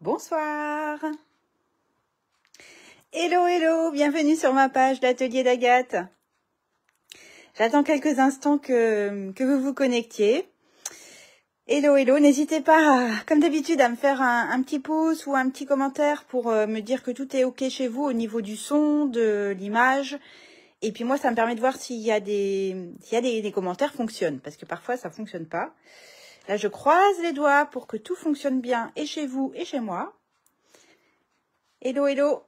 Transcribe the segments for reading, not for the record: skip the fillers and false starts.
Bonsoir. Hello, hello, bienvenue sur ma page l'atelier d'Agathe. J'attends quelques instants que vous vous connectiez. Hello, hello, n'hésitez pas, comme d'habitude, à me faire un petit pouce ou un petit commentaire pour me dire que tout est ok chez vous au niveau du son, de l'image. Et puis moi, ça me permet de voir s'il y a des commentaires fonctionnent, parce que parfois, ça fonctionne pas. Là, je croise les doigts pour que tout fonctionne bien, et chez vous, et chez moi. Hello, hello.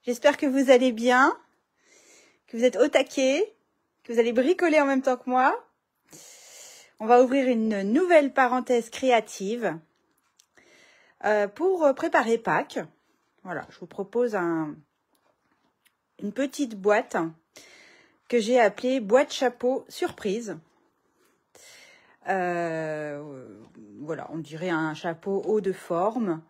J'espère que vous allez bien, que vous êtes au taquet, que vous allez bricoler en même temps que moi. On va ouvrir une nouvelle parenthèse créative pour préparer Pâques. Voilà, je vous propose une petite boîte que j'ai appelée boîte chapeau surprise. Voilà, on dirait un chapeau haut de forme.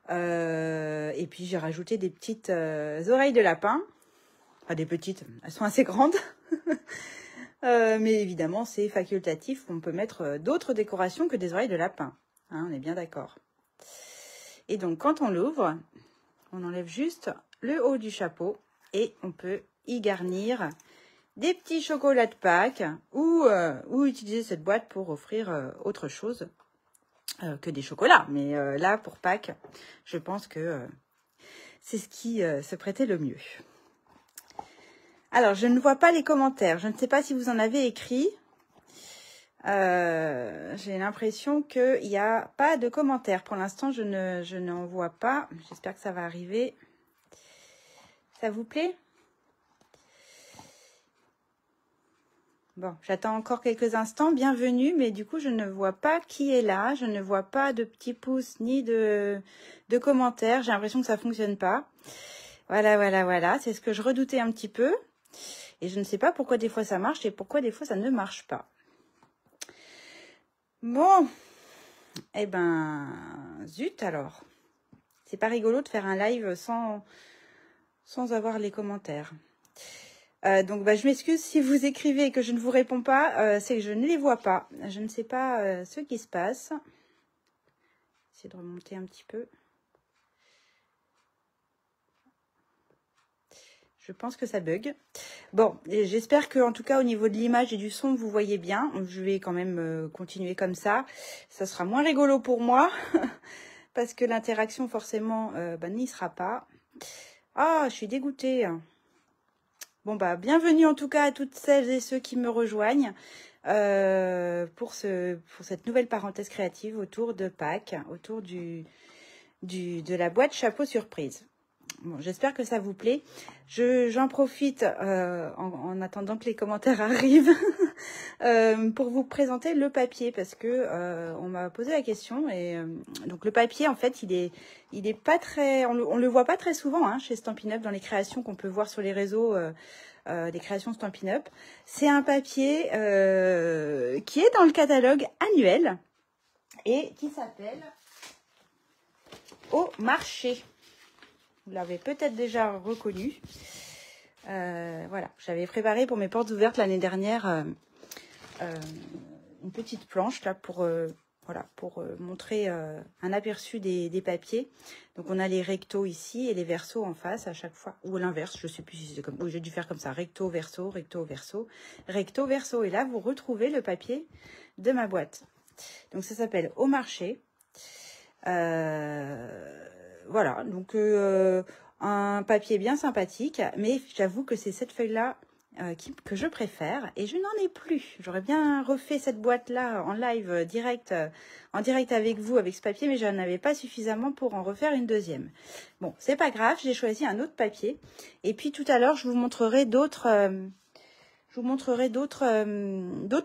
Et puis j'ai rajouté des petites oreilles de lapin. Enfin des petites, elles sont assez grandes. Mais évidemment c'est facultatif, on peut mettre d'autres décorations que des oreilles de lapin. Hein, on est bien d'accord. Et donc quand on l'ouvre, on enlève juste le haut du chapeau et on peut y garnir des petits chocolats de Pâques ou utiliser cette boîte pour offrir autre chose que des chocolats. Mais là, pour Pâques, je pense que c'est ce qui se prêtait le mieux. Alors, je ne vois pas les commentaires. Je ne sais pas si vous en avez écrit. J'ai l'impression qu'il n'y a pas de commentaires. Pour l'instant, je n'en vois pas. J'espère que ça va arriver. Ça vous plaît ? Bon, j'attends encore quelques instants. Bienvenue, mais du coup, je ne vois pas qui est là. Je ne vois pas de petits pouces ni de commentaires. J'ai l'impression que ça ne fonctionne pas. Voilà. C'est ce que je redoutais un petit peu. Et je ne sais pas pourquoi des fois ça marche et pourquoi des fois ça ne marche pas. Bon, eh ben, zut alors. C'est pas rigolo de faire un live sans avoir les commentaires. Donc je m'excuse si vous écrivez et que je ne vous réponds pas, c'est que je ne les vois pas. Je ne sais pas ce qui se passe. J'essaie de remonter un petit peu. Je pense que ça bug. Bon, j'espère que en tout cas au niveau de l'image et du son, vous voyez bien. Je vais quand même continuer comme ça. Ça sera moins rigolo pour moi parce que l'interaction forcément n'y sera pas. Ah, je suis dégoûtée. Bon bienvenue en tout cas à toutes celles et ceux qui me rejoignent pour cette nouvelle parenthèse créative autour de Pâques, autour de la boîte chapeau surprise. Bon, j'espère que ça vous plaît. J'en profite en attendant que les commentaires arrivent pour vous présenter le papier parce que on m'a posé la question et donc le papier en fait il est pas très, on le voit pas très souvent hein, chez Stampin' Up dans les créations qu'on peut voir sur les réseaux. Des créations Stampin' Up. C'est un papier qui est dans le catalogue annuel et qui s'appelle Au marché. Vous l'avez peut-être déjà reconnu. Voilà, j'avais préparé pour mes portes ouvertes l'année dernière une petite planche là pour montrer un aperçu des papiers. Donc on a les rectos ici et les versos en face à chaque fois, ou l'inverse, je sais plus si c'est comme, oui j'ai dû faire comme ça, recto verso, recto verso, recto verso. Et là vous retrouvez le papier de ma boîte. Donc ça s'appelle Au marché. Voilà, donc un papier bien sympathique, mais j'avoue que c'est cette feuille-là que je préfère et je n'en ai plus. J'aurais bien refait cette boîte-là en live direct, en direct avec vous, avec ce papier, mais je n'en avais pas suffisamment pour en refaire une deuxième. Bon, c'est pas grave, j'ai choisi un autre papier. Et puis tout à l'heure, je vous montrerai d'autres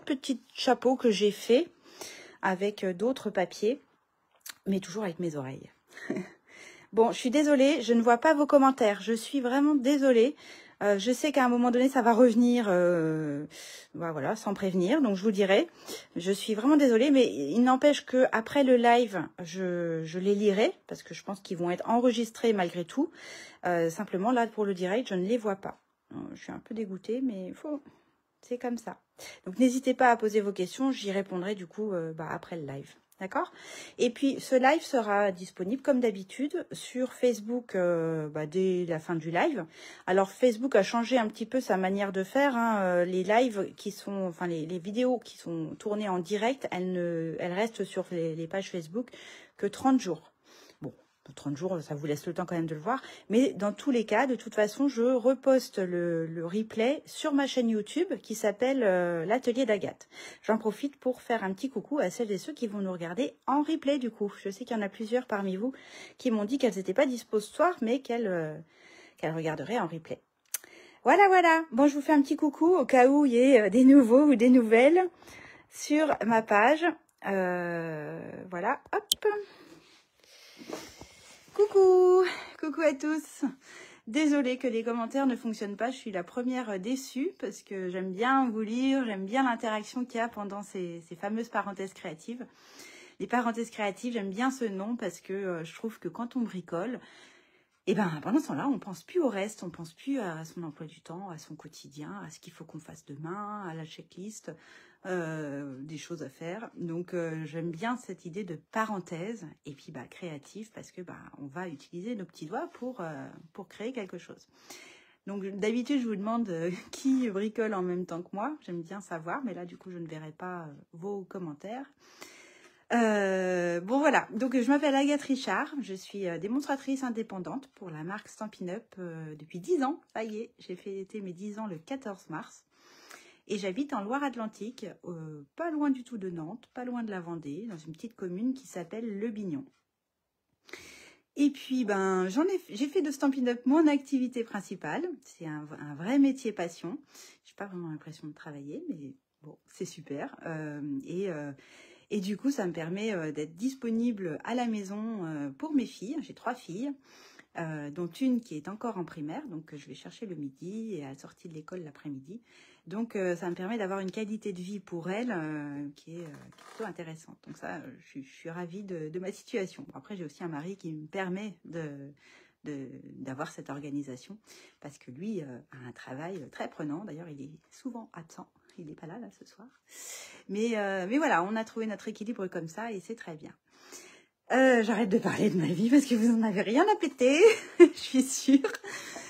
petits chapeaux que j'ai fait avec d'autres papiers, mais toujours avec mes oreilles. Bon, je suis désolée, je ne vois pas vos commentaires. Je suis vraiment désolée. Je sais qu'à un moment donné, ça va revenir, voilà, sans prévenir. Donc, je vous dirai. Je suis vraiment désolée, mais il n'empêche que après le live, je les lirai parce que je pense qu'ils vont être enregistrés malgré tout. Simplement, là, pour le direct, je ne les vois pas. Je suis un peu dégoûtée, mais c'est comme ça. Donc, n'hésitez pas à poser vos questions. J'y répondrai du coup après le live. D'accord? Et puis, ce live sera disponible comme d'habitude sur Facebook dès la fin du live. Alors, Facebook a changé un petit peu sa manière de faire. Hein. Les lives qui sont, enfin, les vidéos qui sont tournées en direct, elles restent sur les pages Facebook que 30 jours. Bon, 30 jours, ça vous laisse le temps quand même de le voir. Mais dans tous les cas, de toute façon, je reposte le replay sur ma chaîne YouTube qui s'appelle l'Atelier d'Agathe. J'en profite pour faire un petit coucou à celles et ceux qui vont nous regarder en replay du coup. Je sais qu'il y en a plusieurs parmi vous qui m'ont dit qu'elles n'étaient pas dispo ce soir, mais qu'elles regarderaient en replay. Voilà, voilà. Bon, je vous fais un petit coucou au cas où il y ait des nouveaux ou des nouvelles sur ma page. Voilà, hop. Coucou, coucou à tous. Désolée que les commentaires ne fonctionnent pas, je suis la première déçue parce que j'aime bien vous lire, j'aime bien l'interaction qu'il y a pendant ces fameuses parenthèses créatives. Les parenthèses créatives, j'aime bien ce nom parce que je trouve que quand on bricole, et ben pendant ce temps-là, on pense plus au reste, on pense plus à son emploi du temps, à son quotidien, à ce qu'il faut qu'on fasse demain, à la checklist, des choses à faire. Donc j'aime bien cette idée de parenthèse et puis créative parce que on va utiliser nos petits doigts pour créer quelque chose. Donc d'habitude je vous demande qui bricole en même temps que moi. J'aime bien savoir, mais là du coup je ne verrai pas vos commentaires. Bon voilà, donc je m'appelle Agathe Richard, je suis démonstratrice indépendante pour la marque Stampin' Up depuis 10 ans. Ça y est, j'ai fêté mes 10 ans le 14 mars. Et j'habite en Loire-Atlantique, pas loin du tout de Nantes, pas loin de la Vendée, dans une petite commune qui s'appelle Le Bignon. Et puis, j'ai fait de Stampin' Up mon activité principale. C'est un vrai métier passion. J'ai pas vraiment l'impression de travailler, mais bon, c'est super. Et du coup, ça me permet d'être disponible à la maison pour mes filles. J'ai 3 filles. Dont une qui est encore en primaire, donc je vais chercher le midi et à la sortie de l'école l'après-midi. Donc ça me permet d'avoir une qualité de vie pour elle qui est plutôt intéressante. Donc ça, je suis ravie de ma situation. Après, j'ai aussi un mari qui me permet d'avoir cette organisation parce que lui a un travail très prenant. D'ailleurs, il est souvent absent. Il n'est pas là ce soir. Mais voilà, on a trouvé notre équilibre comme ça et c'est très bien. J'arrête de parler de ma vie parce que vous en avez rien à péter, je suis sûre.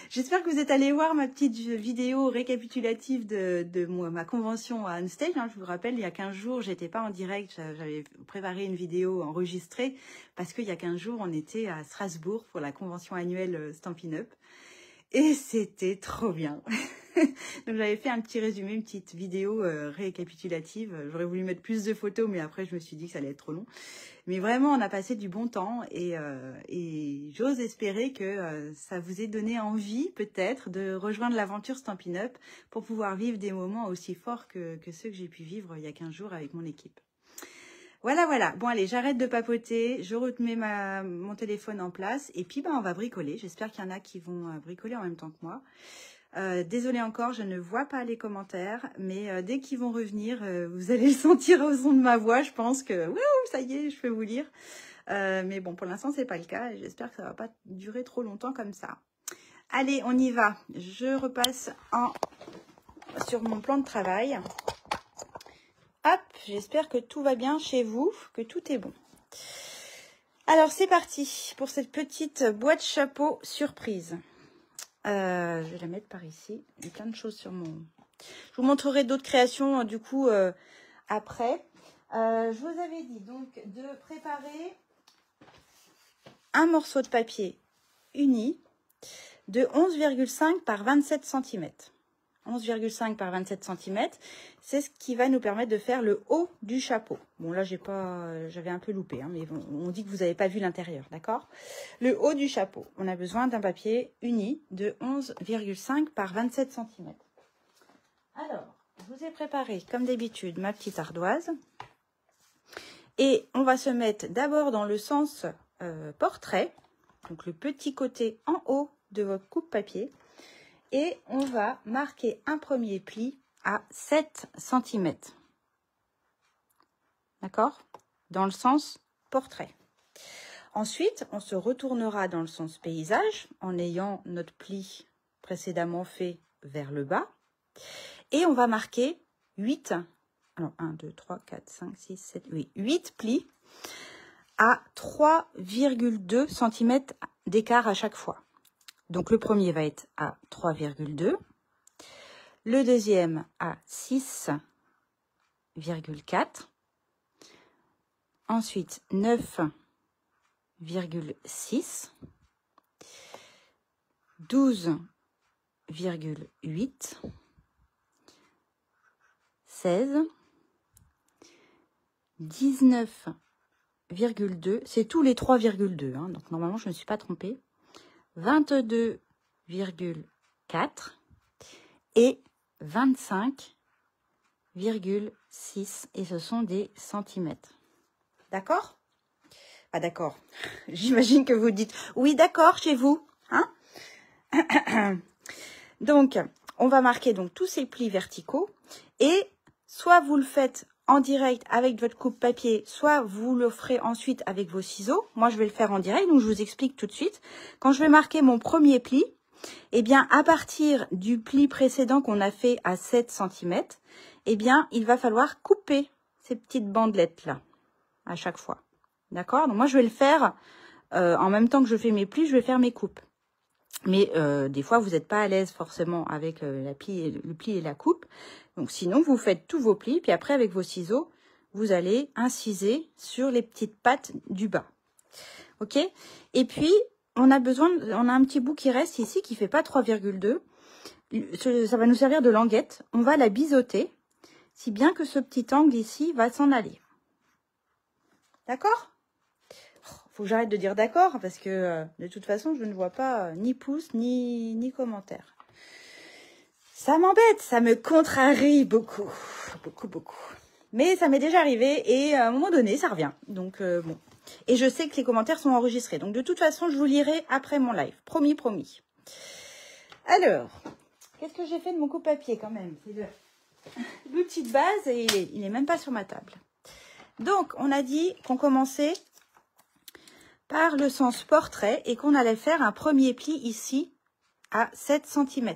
J'espère que vous êtes allés voir ma petite vidéo récapitulative de ma convention à Unstage. Hein. Je vous rappelle, il y a 15 jours, j'étais pas en direct, j'avais préparé une vidéo enregistrée parce qu'il y a 15 jours, on était à Strasbourg pour la convention annuelle Stampin' Up. Et c'était trop bien. Donc j'avais fait un petit résumé, une petite vidéo récapitulative. J'aurais voulu mettre plus de photos, mais après je me suis dit que ça allait être trop long. Mais vraiment, on a passé du bon temps et j'ose espérer que ça vous ait donné envie peut-être de rejoindre l'aventure Stampin' Up pour pouvoir vivre des moments aussi forts que ceux que j'ai pu vivre il y a 15 jours avec mon équipe. Voilà, voilà. Bon, allez, j'arrête de papoter. Je remets mon téléphone en place. Et puis, on va bricoler. J'espère qu'il y en a qui vont bricoler en même temps que moi. Désolée encore, je ne vois pas les commentaires. Mais dès qu'ils vont revenir, vous allez le sentir au son de ma voix. Je pense que, wouh, ça y est, je peux vous lire. Mais bon, pour l'instant, c'est pas le cas. Et j'espère que ça va pas durer trop longtemps comme ça. Allez, on y va. Je repasse sur mon plan de travail. Hop, j'espère que tout va bien chez vous, que tout est bon. Alors, c'est parti pour cette petite boîte chapeau surprise. Je vais la mettre par ici. Il y a plein de choses sur mon... Je vous montrerai d'autres créations, du coup, après. Je vous avais dit, donc, de préparer un morceau de papier uni de 11,5 par 27 cm. 11,5 par 27 cm, c'est ce qui va nous permettre de faire le haut du chapeau. Bon, là, j'avais un peu loupé, hein, mais bon, on dit que vous n'avez pas vu l'intérieur, d'accord? Le haut du chapeau, on a besoin d'un papier uni de 11,5 par 27 cm. Alors, je vous ai préparé, comme d'habitude, ma petite ardoise. Et on va se mettre d'abord dans le sens portrait, donc le petit côté en haut de votre coupe-papier. Et on va marquer un premier pli à 7 cm. D'accord? Dans le sens portrait. Ensuite, on se retournera dans le sens paysage en ayant notre pli précédemment fait vers le bas. Et on va marquer 8 alors 1, 2, 3, 4, 5, 6, 7, 8 plis à 3,2 cm d'écart à chaque fois. Donc le premier va être à 3,2, le deuxième à 6,4, ensuite 9,6, 12,8, 16, 19,2, c'est tous les 3,2, hein, donc normalement je ne me suis pas trompée, 22,4 et 25,6, et ce sont des centimètres. D'accord? Ah d'accord, j'imagine que vous dites oui d'accord chez vous, hein? Donc, on va marquer donc tous ces plis verticaux et soit vous le faites en direct avec votre coupe papier, soit vous le ferez ensuite avec vos ciseaux. Moi, je vais le faire en direct, donc je vous explique tout de suite. Quand je vais marquer mon premier pli, eh bien, à partir du pli précédent qu'on a fait à 7 cm, eh bien, il va falloir couper ces petites bandelettes-là à chaque fois. D'accord? Donc, moi, je vais le faire en même temps que je fais mes plis, je vais faire mes coupes. Mais des fois, vous n'êtes pas à l'aise forcément avec le pli et la coupe. Donc sinon, vous faites tous vos plis. Puis après, avec vos ciseaux, vous allez inciser sur les petites pattes du bas. OK? Et puis, on a un petit bout qui reste ici, qui ne fait pas 3,2. Ça va nous servir de languette. On va la biseauter, si bien que ce petit angle ici va s'en aller. D'accord? Faut que j'arrête de dire d'accord parce que de toute façon, je ne vois pas ni pouce ni commentaire. Ça m'embête, ça me contrarie beaucoup. Mais ça m'est déjà arrivé et à un moment donné, ça revient. Donc bon. Et je sais que les commentaires sont enregistrés. Donc de toute façon, je vous lirai après mon live. Promis, promis. Alors, qu'est-ce que j'ai fait de mon coupe papier quand même? C'est l'outil de base et il est même pas sur ma table. Donc, on a dit qu'on commençait par le sens portrait et qu'on allait faire un premier pli ici à 7 cm.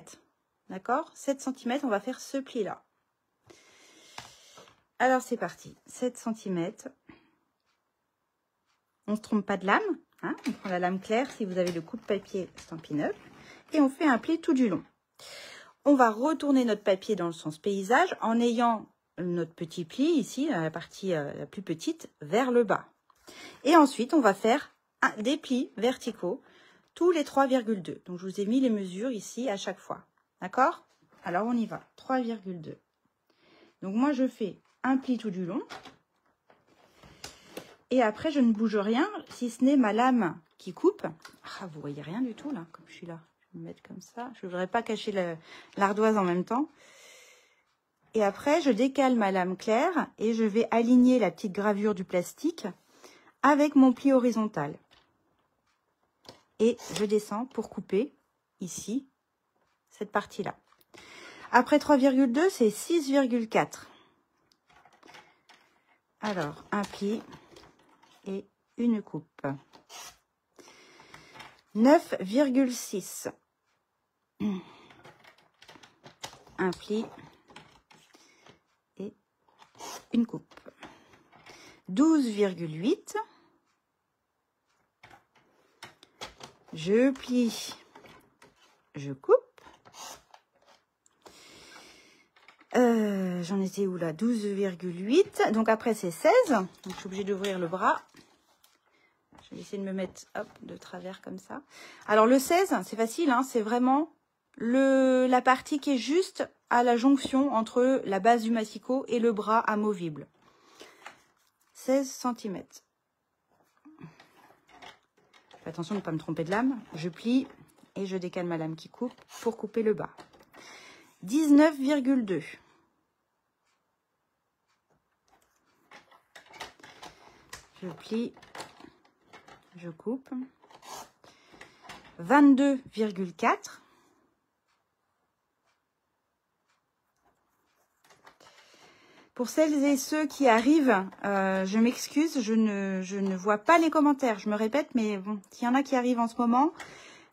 D'accord? 7 cm, on va faire ce pli-là. Alors, c'est parti. 7 cm. On ne se trompe pas de lame. Hein? On prend la lame claire si vous avez le coupe-papier Stampin' Up. Et on fait un pli tout du long. On va retourner notre papier dans le sens paysage en ayant notre petit pli ici, la partie la plus petite, vers le bas. Et ensuite, on va faire des plis verticaux tous les 3,2. Donc, je vous ai mis les mesures ici à chaque fois. D'accord? Alors, on y va. 3,2. Donc, moi, je fais un pli tout du long. Et après, je ne bouge rien, si ce n'est ma lame qui coupe. Ah, vous voyez rien du tout, là, comme je suis là. Je vais me mettre comme ça. Je ne voudrais pas cacher l'ardoise en même temps. Et après, je décale ma lame claire et je vais aligner la petite gravure du plastique avec mon pli horizontal. Et je descends pour couper ici, cette partie-là. Après 3,2, c'est 6,4. Alors, un pli et une coupe. 9,6. Un pli et une coupe. 12,8. Je plie, je coupe. J'en étais où là? 12,8. Donc après c'est 16. Donc je suis obligée d'ouvrir le bras. Je vais essayer de me mettre hop, de travers comme ça. Alors le 16, c'est facile, hein, c'est vraiment la partie qui est juste à la jonction entre la base du massicot et le bras amovible. 16 cm. Attention de ne pas me tromper de lame. Je plie et je décale ma lame qui coupe pour couper le bas. 19,2. Je plie, je coupe. 22,4. Pour celles et ceux qui arrivent, je m'excuse, je ne vois pas les commentaires. Je me répète, mais bon, s'il y en a qui arrivent en ce moment,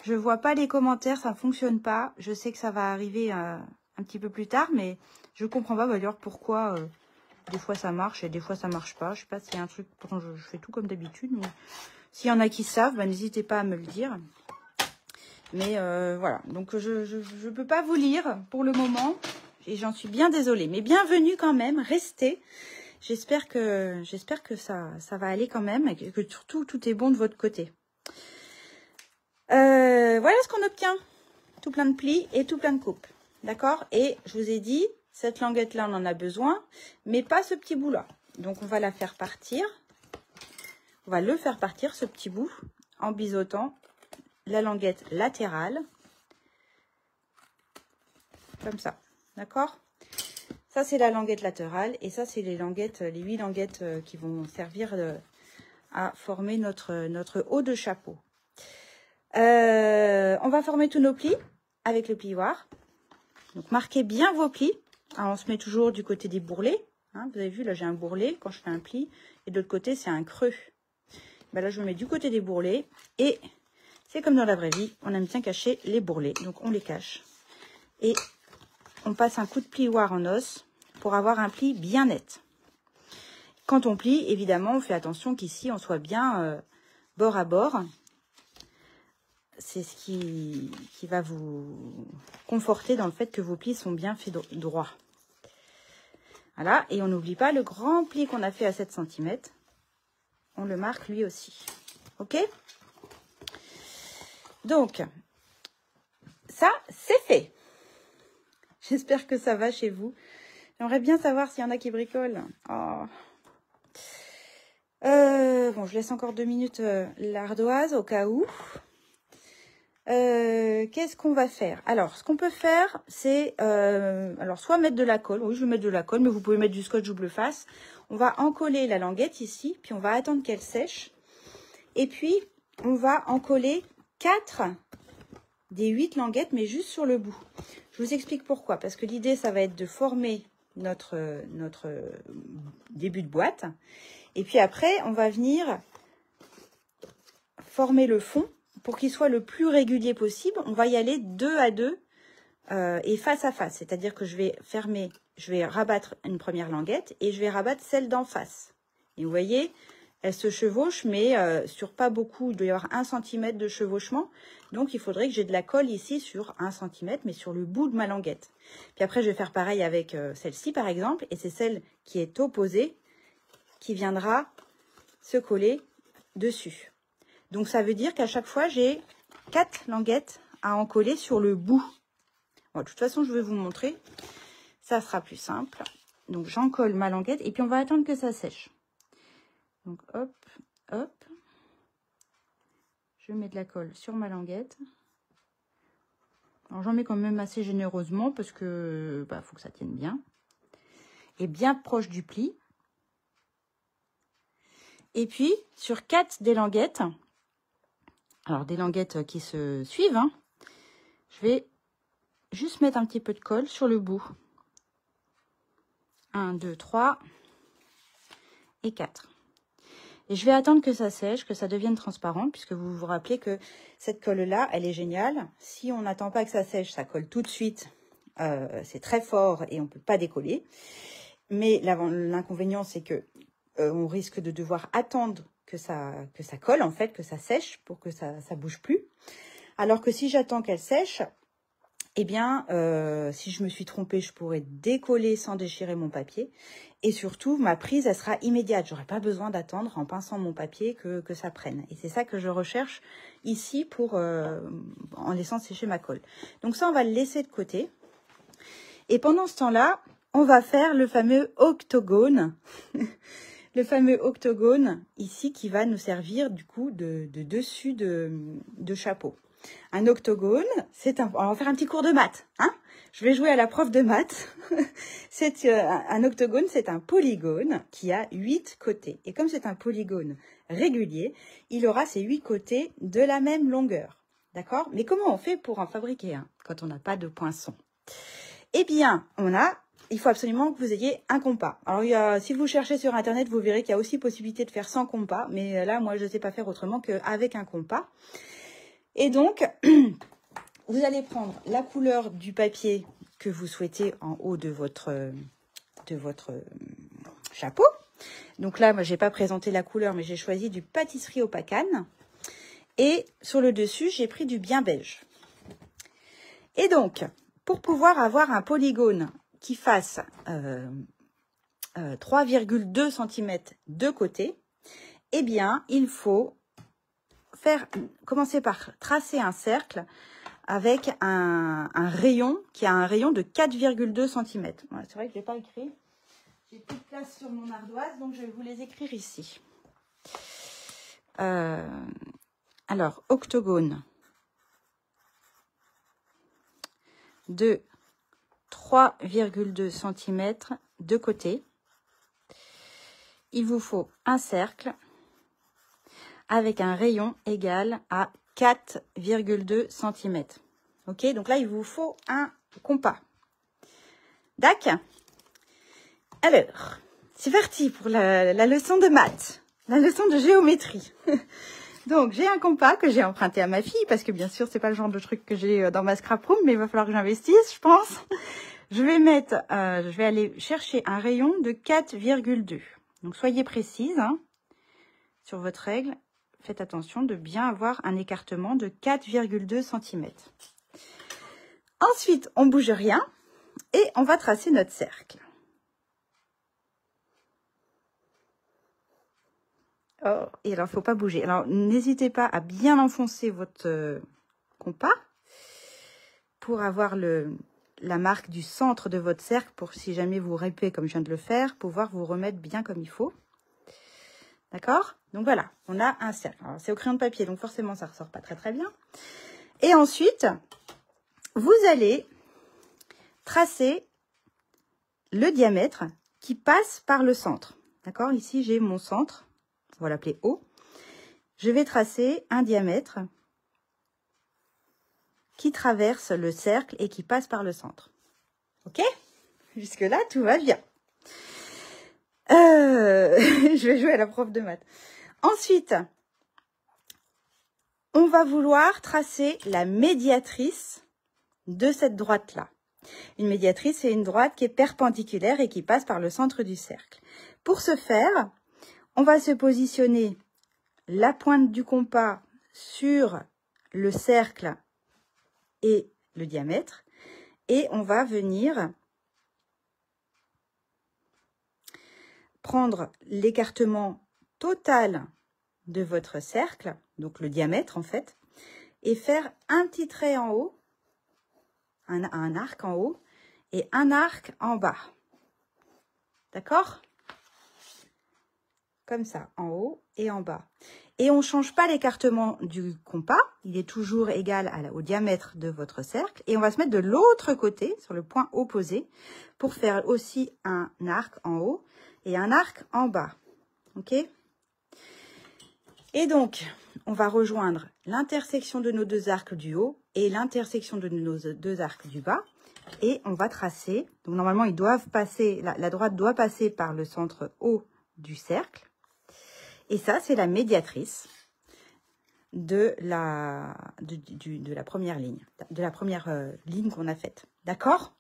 je ne vois pas les commentaires, ça ne fonctionne pas. Je sais que ça va arriver un petit peu plus tard, mais je ne comprends pas d'ailleurs pourquoi Des fois ça marche et des fois ça marche pas. Je sais pas s'il y a un truc, pourtant je fais tout comme d'habitude, mais s'il y en a qui savent, bah, n'hésitez pas à me le dire. Mais voilà, donc je peux pas vous lire pour le moment et j'en suis bien désolée. Mais bienvenue quand même, restez. J'espère que ça va aller quand même et que surtout tout est bon de votre côté. Voilà ce qu'on obtient. Tout plein de plis et tout plein de coupes. D'accord? Et je vous ai dit, cette languette-là, on en a besoin, mais pas ce petit bout-là. Donc, on va la faire partir. On va le faire partir, ce petit bout, en biseautant la languette latérale. Comme ça. D'accord? Ça, c'est la languette latérale. Et ça, c'est les 8 languettes qui vont servir à former notre haut de chapeau. On va former tous nos plis avec le plioir. Donc, marquez bien vos plis. Alors, on se met toujours du côté des bourrelets. Hein, vous avez vu, là, j'ai un bourrelet quand je fais un pli. Et de l'autre côté, c'est un creux. Ben là, je me mets du côté des bourrelets. Et c'est comme dans la vraie vie, on aime bien cacher les bourrelets. Donc, on les cache. Et on passe un coup de plioir en os pour avoir un pli bien net. Quand on plie, évidemment, on fait attention qu'ici, on soit bien bord à bord. C'est ce qui va vous conforter dans le fait que vos plis sont bien faits droits. Voilà, et on n'oublie pas le grand pli qu'on a fait à 7 cm. On le marque lui aussi. Ok? Donc, ça, c'est fait. J'espère que ça va chez vous. J'aimerais bien savoir s'il y en a qui bricolent. Oh. Bon, je laisse encore 2 minutes l'ardoise au cas où. Qu'est-ce qu'on va faire? Alors, ce qu'on peut faire, c'est alors soit mettre de la colle. Oui, je vais mettre de la colle, mais vous pouvez mettre du scotch double face. On va encoller la languette ici, puis on va attendre qu'elle sèche. Et puis, on va encoller 4 des 8 languettes, mais juste sur le bout. Je vous explique pourquoi. Parce que l'idée, ça va être de former notre début de boîte. Et puis après, on va venir former le fond. Pour qu'il soit le plus régulier possible, on va y aller 2 à 2 et face à face. C'est-à-dire que je vais rabattre une première languette et je vais rabattre celle d'en face. Et vous voyez, elle se chevauche, mais sur pas beaucoup. Il doit y avoir 1 cm de chevauchement. Donc, il faudrait que j'ai de la colle ici sur 1 cm, mais sur le bout de ma languette. Puis après, je vais faire pareil avec celle-ci, par exemple. Et c'est celle qui est opposée qui viendra se coller dessus. Donc, ça veut dire qu'à chaque fois, j'ai 4 languettes à encoller sur le bout. Bon, de toute façon, je vais vous montrer. Ça sera plus simple. Donc, j'encolle ma languette et puis on va attendre que ça sèche. Donc, hop, hop. Je mets de la colle sur ma languette. Alors, j'en mets quand même assez généreusement parce que faut que ça tienne bien. Et bien proche du pli. Et puis, sur 4 des languettes... Alors, des languettes qui se suivent, hein, je vais juste mettre un petit peu de colle sur le bout. 1, 2, 3 et 4. Et je vais attendre que ça sèche, que ça devienne transparent, puisque vous vous rappelez que cette colle-là, elle est géniale. Si on n'attend pas que ça sèche, ça colle tout de suite. C'est très fort et on ne peut pas décoller. Mais l'inconvénient, c'est que on risque de devoir attendre que ça colle, en fait, que ça sèche pour que ça bouge plus. Alors que si j'attends qu'elle sèche, eh bien, si je me suis trompée, je pourrais décoller sans déchirer mon papier. Et surtout, ma prise, elle sera immédiate. J'aurai pas besoin d'attendre en pinçant mon papier que ça prenne. Et c'est ça que je recherche ici en laissant sécher ma colle. Donc ça, on va le laisser de côté. Et pendant ce temps-là, on va faire le fameux octogone. Le fameux octogone ici qui va nous servir du coup de dessus de chapeau. Un octogone, on va faire un petit cours de maths. Hein, je vais jouer à la prof de maths. Un octogone, c'est un polygone qui a 8 côtés. Et comme c'est un polygone régulier, il aura ses 8 côtés de la même longueur. D'accord? Mais comment on fait pour en fabriquer un quand on n'a pas de poinçon? Eh bien, il faut absolument que vous ayez un compas. Alors, si vous cherchez sur Internet, vous verrez qu'il y a aussi possibilité de faire sans compas. Mais là, moi, je ne sais pas faire autrement qu'avec un compas. Et donc, vous allez prendre la couleur du papier que vous souhaitez en haut de votre chapeau. Donc là, moi, j'ai pas présenté la couleur, mais j'ai choisi du pâtisserie au pacane. Et sur le dessus, j'ai pris du bien beige. Et donc, pour pouvoir avoir un polygone qui fasse 3,2 cm de côté, eh bien, il faut commencer par tracer un cercle avec un rayon qui a un rayon de 4,2 cm. Voilà, c'est vrai que je n'ai pas écrit. J'ai plus de place sur mon ardoise, donc je vais vous les écrire ici. Alors, octogone de 3,2 cm de côté. Il vous faut un cercle avec un rayon égal à 4,2 cm. Ok, donc là, il vous faut un compas. D'accord. Alors, c'est parti pour la leçon de maths, la leçon de géométrie. Donc, j'ai un compas que j'ai emprunté à ma fille, parce que bien sûr, c'est pas le genre de truc que j'ai dans ma scraproom, mais il va falloir que j'investisse, je pense. Je vais aller chercher un rayon de 4,2. Donc, soyez précise hein, sur votre règle. Faites attention de bien avoir un écartement de 4,2 cm. Ensuite, on bouge rien et on va tracer notre cercle. Oh, et alors, il ne faut pas bouger. Alors, n'hésitez pas à bien enfoncer votre compas pour avoir la marque du centre de votre cercle, pour si jamais vous râpez comme je viens de le faire, pouvoir vous remettre bien comme il faut. D'accord? Donc voilà, on a un cercle. Alors, c'est au crayon de papier, donc forcément, ça ne ressort pas très très bien. Et ensuite, vous allez tracer le diamètre qui passe par le centre. D'accord? Ici, j'ai mon centre. On va l'appeler O. Je vais tracer un diamètre qui traverse le cercle et qui passe par le centre. Ok? Jusque-là, tout va bien. Je vais jouer à la prof de maths. Ensuite, on va vouloir tracer la médiatrice de cette droite-là. Une médiatrice, c'est une droite qui est perpendiculaire et qui passe par le centre du cercle. Pour ce faire, on va se positionner la pointe du compas sur le cercle et le diamètre. Et on va venir prendre l'écartement total de votre cercle, donc le diamètre en fait, et faire un petit trait en haut, un arc en haut et un arc en bas. D'accord? Comme ça, en haut et en bas. Et on ne change pas l'écartement du compas, il est toujours égal au diamètre de votre cercle. Et on va se mettre de l'autre côté, sur le point opposé, pour faire aussi un arc en haut et un arc en bas. Ok? Et donc, on va rejoindre l'intersection de nos deux arcs du haut et l'intersection de nos deux arcs du bas. Et on va tracer, donc normalement, ils doivent passer, la droite doit passer par le centre haut du cercle. Et ça, c'est la médiatrice de la première ligne, ligne qu'on a faite. D'accord?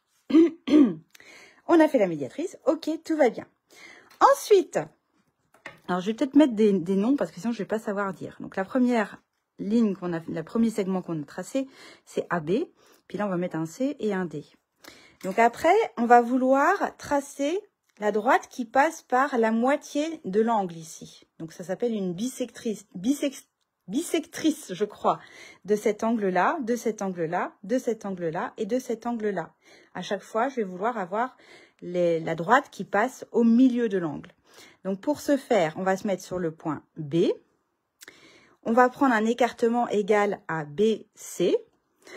On a fait la médiatrice. Ok, tout va bien. Ensuite, alors je vais peut-être mettre des noms parce que sinon je ne vais pas savoir dire. Donc la première ligne qu'on a, le premier segment qu'on a tracé, c'est AB. Puis là, on va mettre un C et un D. Donc après, on va vouloir tracer la droite qui passe par la moitié de l'angle ici. Donc ça s'appelle une bisectrice, je crois, de cet angle-là, de cet angle-là, de cet angle-là et de cet angle-là. À chaque fois, je vais vouloir avoir la droite qui passe au milieu de l'angle. Donc pour ce faire, on va se mettre sur le point B. On va prendre un écartement égal à BC.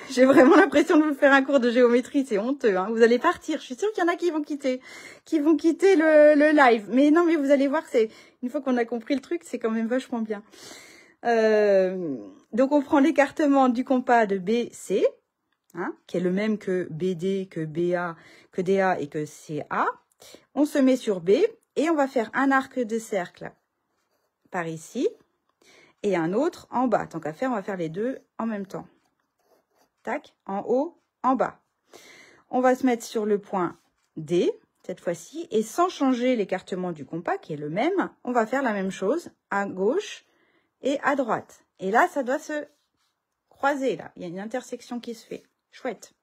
J'ai vraiment l'impression de vous faire un cours de géométrie, c'est honteux, hein. Vous allez partir, je suis sûre qu'il y en a qui vont quitter le live. Mais non, mais vous allez voir, une fois qu'on a compris le truc, c'est quand même vachement bien. Donc on prend l'écartement du compas de BC, hein, qui est le même que BD, que BA, que DA et que CA. On se met sur B et on va faire un arc de cercle par ici et un autre en bas. Tant qu'à faire, on va faire les deux en même temps. Tac, en haut, en bas. On va se mettre sur le point D, cette fois-ci. Et sans changer l'écartement du compas, qui est le même, on va faire la même chose à gauche et à droite. Et là, ça doit se croiser, là. Il y a une intersection qui se fait. Chouette.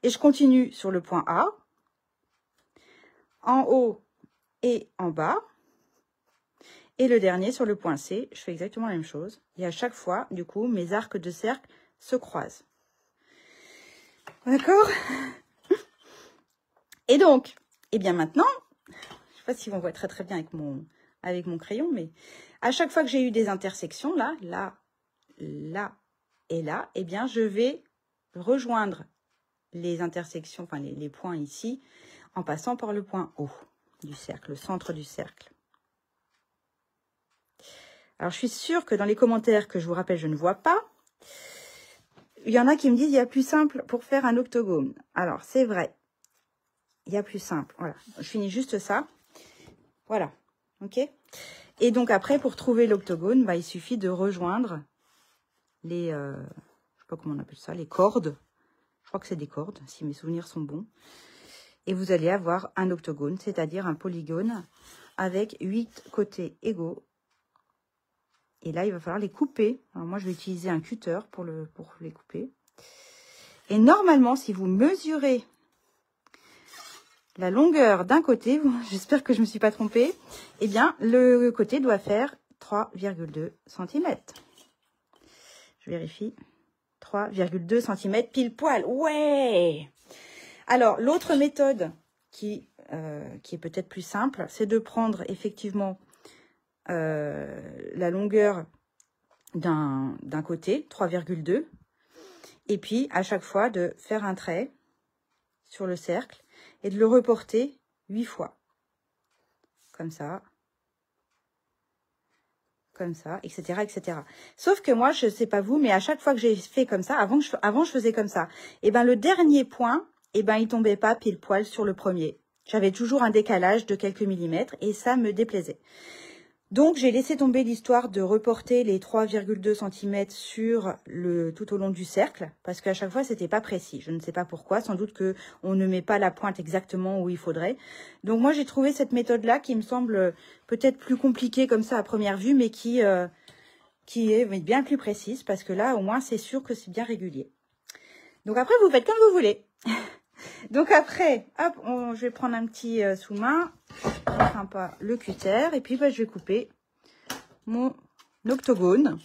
Et je continue sur le point A, en haut et en bas. Et le dernier sur le point C, je fais exactement la même chose. Et à chaque fois, du coup, mes arcs de cercle se croisent. D'accord? Et donc, eh bien maintenant, je ne sais pas si on voit très très bien avec mon crayon, mais à chaque fois que j'ai eu des intersections, là, là, là et là, eh bien je vais rejoindre les intersections, enfin les points ici, en passant par le point haut du cercle, le centre du cercle. Alors, je suis sûre que dans les commentaires que je vous rappelle, je ne vois pas, il y en a qui me disent il y a plus simple pour faire un octogone. Alors, c'est vrai. Il y a plus simple. Voilà. Je finis juste ça. Voilà. OK? Et donc, après, pour trouver l'octogone, bah, il suffit de rejoindre les... je sais pas comment on appelle ça, les cordes. Je crois que c'est des cordes, si mes souvenirs sont bons. Et vous allez avoir un octogone, c'est-à-dire un polygone avec 8 côtés égaux. Et là, il va falloir les couper. Alors moi, je vais utiliser un cutter pour les couper. Et normalement, si vous mesurez la longueur d'un côté, j'espère que je ne me suis pas trompée, eh bien, le côté doit faire 3,2 cm. Je vérifie. 3,2 cm pile poil. Ouais! Alors, l'autre méthode qui est peut-être plus simple, c'est de prendre effectivement la longueur d'un côté, 3,2, et puis à chaque fois de faire un trait sur le cercle et de le reporter 8 fois. Comme ça, etc., etc. Sauf que moi, je ne sais pas vous, mais à chaque fois que j'ai fait comme ça, avant je faisais comme ça, et ben le dernier point, et ben il tombait pas pile poil sur le premier. J'avais toujours un décalage de quelques millimètres et ça me déplaisait. Donc, j'ai laissé tomber l'histoire de reporter les 3,2 cm sur tout au long du cercle, parce qu'à chaque fois, c'était pas précis. Je ne sais pas pourquoi, sans doute qu'on ne met pas la pointe exactement où il faudrait. Donc, moi, j'ai trouvé cette méthode-là qui me semble peut-être plus compliquée comme ça à première vue, mais qui est bien plus précise, parce que là, au moins, c'est sûr que c'est bien régulier. Donc, après, vous faites comme vous voulez. Donc après, hop, je vais prendre un petit sous-main, sympa, le cutter, et puis bah, je vais couper mon octogone.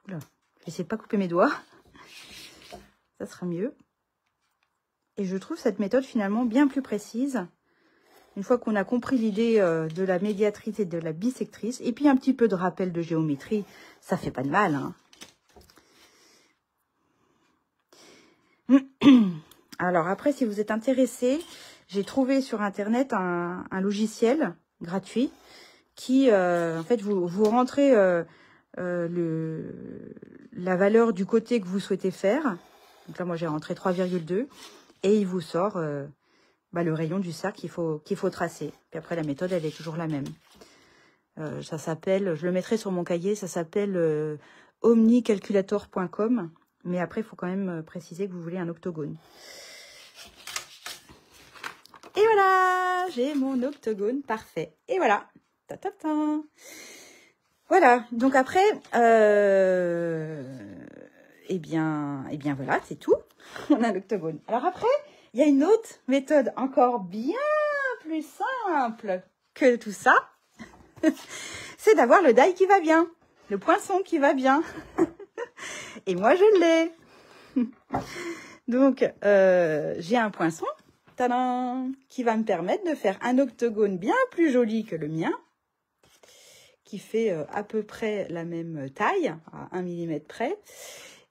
Oula, je vais essayer de pas couper mes doigts, ça sera mieux. Et je trouve cette méthode finalement bien plus précise. Une fois qu'on a compris l'idée de la médiatrice et de la bisectrice, et puis un petit peu de rappel de géométrie, ça fait pas de mal, hein. Alors après, si vous êtes intéressé, j'ai trouvé sur internet un logiciel gratuit qui, en fait, vous rentrez la valeur du côté que vous souhaitez faire. Donc là, moi, j'ai rentré 3,2 et il vous sort le rayon du cercle qu'il faut tracer. Puis après, la méthode, elle est toujours la même. Ça s'appelle, je le mettrai sur mon cahier, ça s'appelle omnicalculator.com. Mais après, il faut quand même préciser que vous voulez un octogone. Et voilà, j'ai mon octogone parfait. Et voilà. Ta ta ta. Voilà. Donc après, eh bien voilà, c'est tout. On a l'octogone. Alors après, il y a une autre méthode encore bien plus simple que tout ça. C'est d'avoir le die qui va bien. Le poinçon qui va bien. Et moi, je l'ai. Donc, j'ai un poinçon qui va me permettre de faire un octogone bien plus joli que le mien, qui fait à peu près la même taille, à 1 mm près,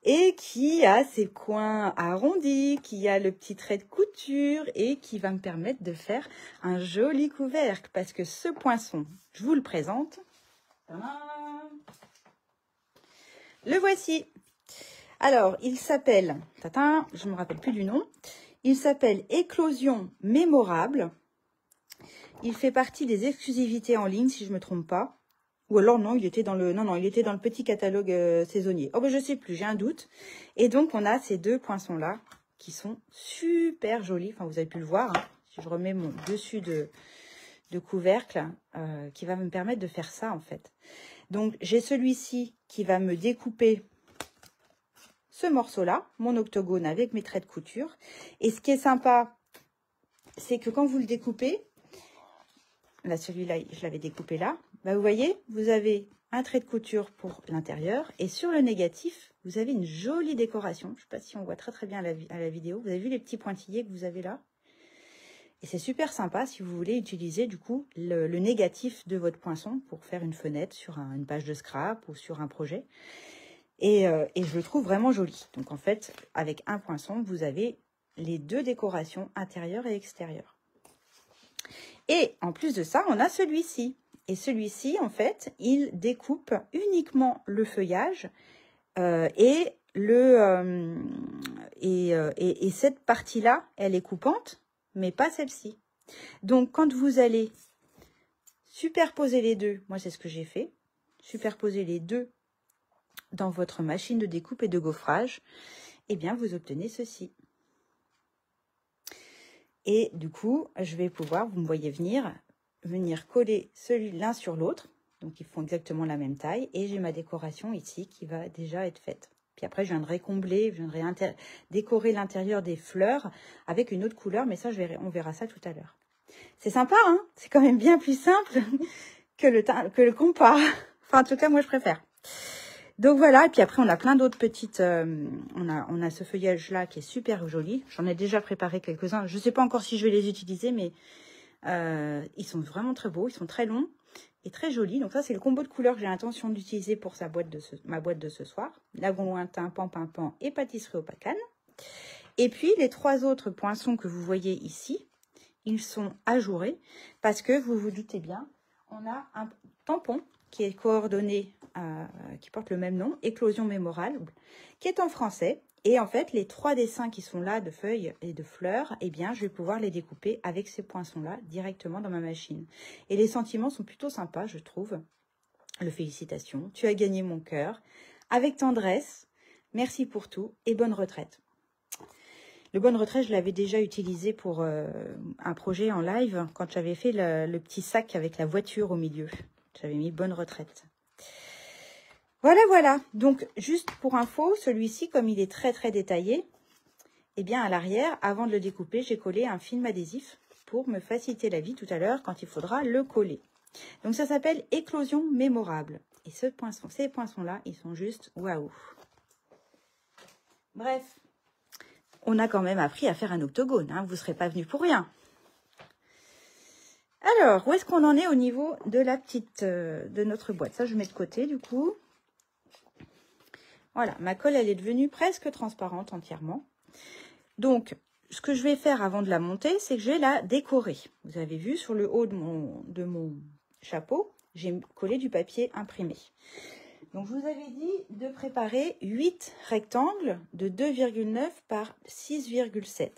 et qui a ses coins arrondis, qui a le petit trait de couture, et qui va me permettre de faire un joli couvercle, parce que ce poinçon, je vous le présente. Le voici. Alors, il s'appelle, je ne me rappelle plus du nom, il s'appelle Éclosion Mémorable. Il fait partie des exclusivités en ligne, si je ne me trompe pas. Ou alors non, il était dans le il était dans le petit catalogue saisonnier. Oh ben je sais plus, j'ai un doute. Et donc on a ces deux poinçons là qui sont super jolis. Enfin vous avez pu le voir. Hein. Si je remets mon dessus de couvercle qui va me permettre de faire ça en fait. Donc j'ai celui-ci qui va me découper ce morceau-là, mon octogone avec mes traits de couture. Et ce qui est sympa, c'est que quand vous le découpez, là celui-là je l'avais découpé là, bah, vous voyez, vous avez un trait de couture pour l'intérieur et sur le négatif, vous avez une jolie décoration. Je ne sais pas si on voit très bien à la vidéo. Vous avez vu les petits pointillés que vous avez là? Et c'est super sympa si vous voulez utiliser du coup le négatif de votre poinçon pour faire une fenêtre sur une page de scrap ou sur un projet. Et je le trouve vraiment joli. Donc en fait, avec un poinçon, vous avez les deux décorations intérieure et extérieure. Et en plus de ça, on a celui-ci. Et celui-ci, en fait, il découpe uniquement le feuillage et cette partie-là, elle est coupante, mais pas celle-ci. Donc, quand vous allez superposer les deux, moi c'est ce que j'ai fait, superposer les deux dans votre machine de découpe et de gaufrage, eh bien vous obtenez ceci. Et du coup, je vais pouvoir, vous me voyez venir coller l'un sur l'autre. Donc ils font exactement la même taille. Et j'ai ma décoration ici qui va déjà être faite. Puis après, je viendrai combler, je viendrai décorer l'intérieur des fleurs avec une autre couleur. Mais ça, on verra ça tout à l'heure. C'est sympa, hein? C'est quand même bien plus simple que le compas. Enfin, en tout cas, moi, je préfère. Donc voilà, et puis après on a plein d'autres petites, on a ce feuillage là qui est super joli. J'en ai déjà préparé quelques-uns. Je ne sais pas encore si je vais les utiliser, mais ils sont vraiment très beaux, ils sont très longs et très jolis. Donc ça c'est le combo de couleurs que j'ai l'intention d'utiliser pour ma boîte de ce soir. Lagon lointain, pan pimpant et pâtisserie au pacane. Et puis les trois autres poinçons que vous voyez ici, ils sont ajourés parce que vous vous doutez bien, on a un tampon qui est coordonné, qui porte le même nom, Éclosion mémorable, qui est en français. Et en fait, les trois dessins qui sont là de feuilles et de fleurs, eh bien, je vais pouvoir les découper avec ces poinçons-là directement dans ma machine. Et les sentiments sont plutôt sympas, je trouve. Le félicitations, tu as gagné mon cœur. Avec tendresse, merci pour tout et bonne retraite. Le bonne retraite, je l'avais déjà utilisé pour un projet en live quand j'avais fait le petit sac avec la voiture au milieu. J'avais mis bonne retraite. Voilà, voilà. Donc, juste pour info, celui-ci, comme il est très, très détaillé, eh bien, à l'arrière, avant de le découper, j'ai collé un film adhésif pour me faciliter la vie tout à l'heure quand il faudra le coller. Donc, ça s'appelle Éclosion mémorable. Et ces poinçons-là, ils sont juste waouh. Bref, on a quand même appris à faire un octogone. Hein. Vous ne serez pas venus pour rien. Alors, où est-ce qu'on en est au niveau de la petite, de notre boîte? Ça, je mets de côté, du coup. Voilà, ma colle, elle est devenue presque transparente entièrement. Donc, ce que je vais faire avant de la monter, c'est que je vais la décorer. Vous avez vu, sur le haut de mon chapeau, j'ai collé du papier imprimé. Donc, je vous avais dit de préparer 8 rectangles de 2,9 par 6,7.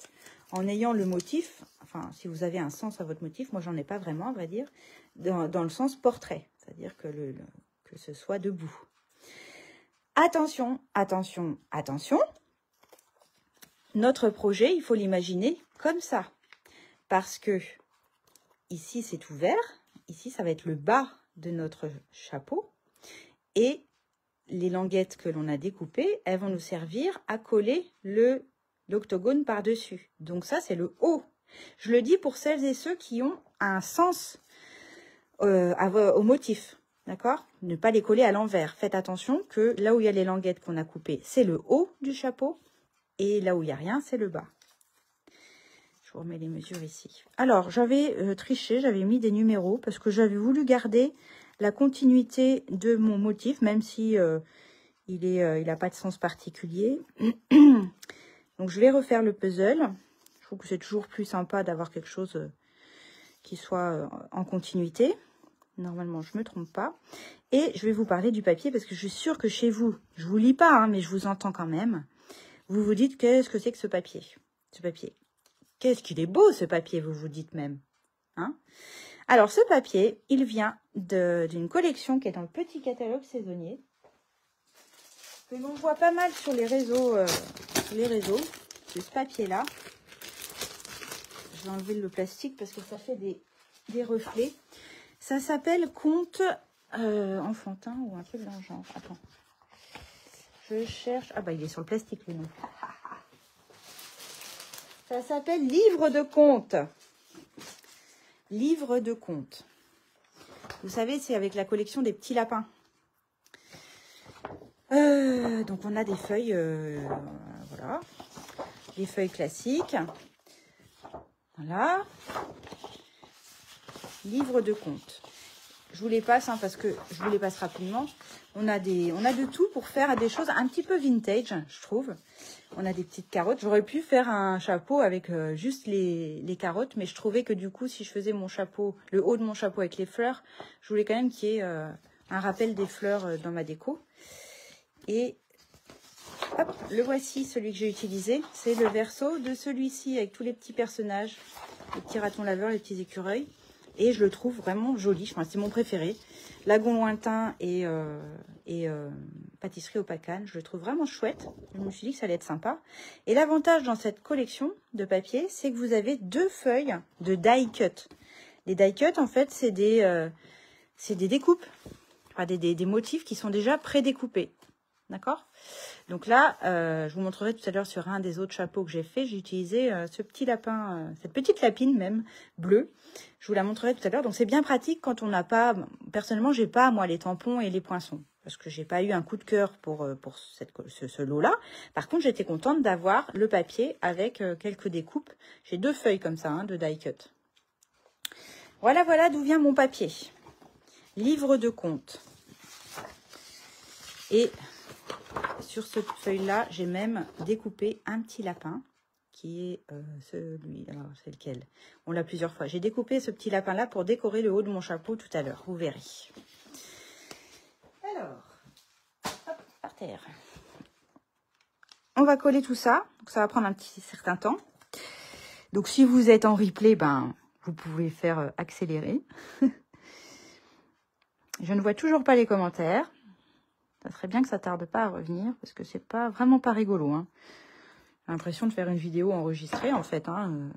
En ayant le motif, enfin, si vous avez un sens à votre motif, moi, j'en ai pas vraiment, à vrai dire, dans le sens portrait. C'est-à-dire que ce soit debout. Attention, attention, attention. Notre projet, il faut l'imaginer comme ça. Parce que ici, c'est ouvert. Ici, ça va être le bas de notre chapeau. Et les languettes que l'on a découpées, elles vont nous servir à coller l'octogone par-dessus. Donc ça, c'est le haut. Je le dis pour celles et ceux qui ont un sens au motif. D'accord? Ne pas les coller à l'envers. Faites attention que là où il y a les languettes qu'on a coupées, c'est le haut du chapeau. Et là où il n'y a rien, c'est le bas. Je vous remets les mesures ici. Alors, j'avais triché, j'avais mis des numéros parce que j'avais voulu garder la continuité de mon motif, même si il n'a pas de sens particulier. Donc, je vais refaire le puzzle. Je trouve que c'est toujours plus sympa d'avoir quelque chose qui soit en continuité. Normalement, je ne me trompe pas. Et je vais vous parler du papier parce que je suis sûre que chez vous, je ne vous lis pas, hein, mais je vous entends quand même. Vous vous dites, qu'est-ce que c'est que ce papier? Ce papier. Qu'est-ce qu'il est beau, ce papier, vous vous dites même. Hein. Alors, ce papier, il vient d'une collection qui est dans le petit catalogue saisonnier. Que l'on voit pas mal sur les réseaux. C'est ce papier-là. Je vais enlever le plastique parce que ça fait des reflets. Ça s'appelle Conte enfantin ou un truc dans le genre. Attends. Je cherche. Ah bah il est sur le plastique lui non. Ça s'appelle Livre de contes. Livre de contes. Vous savez, c'est avec la collection des petits lapins. Donc on a des feuilles, voilà, des feuilles classiques. Voilà. Livre de contes. Je vous les passe hein, parce que je vous les passe rapidement. On a de tout pour faire des choses un petit peu vintage, je trouve. On a des petites carottes. J'aurais pu faire un chapeau avec juste les carottes, mais je trouvais que du coup, si je faisais mon chapeau, le haut de mon chapeau avec les fleurs, je voulais quand même qu'il y ait un rappel des fleurs dans ma déco. Et hop, le voici, celui que j'ai utilisé. C'est le verso de celui-ci avec tous les petits personnages, les petits ratons laveurs, les petits écureuils. Et je le trouve vraiment joli. Enfin, c'est mon préféré. Lagon lointain et pâtisserie au pacane. Je le trouve vraiment chouette. Je me suis dit que ça allait être sympa. Et l'avantage dans cette collection de papier, c'est que vous avez 2 feuilles de die cut. Les die cut, en fait, c'est des découpes. Enfin, des motifs qui sont déjà pré-découpés. D'accord? Donc là, je vous montrerai tout à l'heure sur un des autres chapeaux que j'ai fait. J'ai utilisé ce petit lapin, cette petite lapine même, bleue. Je vous la montrerai tout à l'heure. Donc c'est bien pratique quand on n'a pas... Personnellement, j'ai pas, moi, les tampons et les poinçons. Parce que j'ai pas eu un coup de cœur pour ce lot-là. Par contre, j'étais contente d'avoir le papier avec quelques découpes. J'ai 2 feuilles comme ça, hein, de die cut. Voilà, voilà d'où vient mon papier. Livre de contes. Et... sur cette feuille-là, j'ai même découpé un petit lapin qui est celui. Alors, c'est lequel? On l'a plusieurs fois. J'ai découpé ce petit lapin-là pour décorer le haut de mon chapeau tout à l'heure. Vous verrez. Alors, hop, par terre. On va coller tout ça. Donc, ça va prendre un petit certain temps. Donc, si vous êtes en replay, ben, vous pouvez faire accélérer. Je ne vois toujours pas les commentaires. Ça serait bien que ça tarde pas à revenir, parce que c'est pas vraiment pas rigolo. Hein. J'ai l'impression de faire une vidéo enregistrée, en fait. Hein.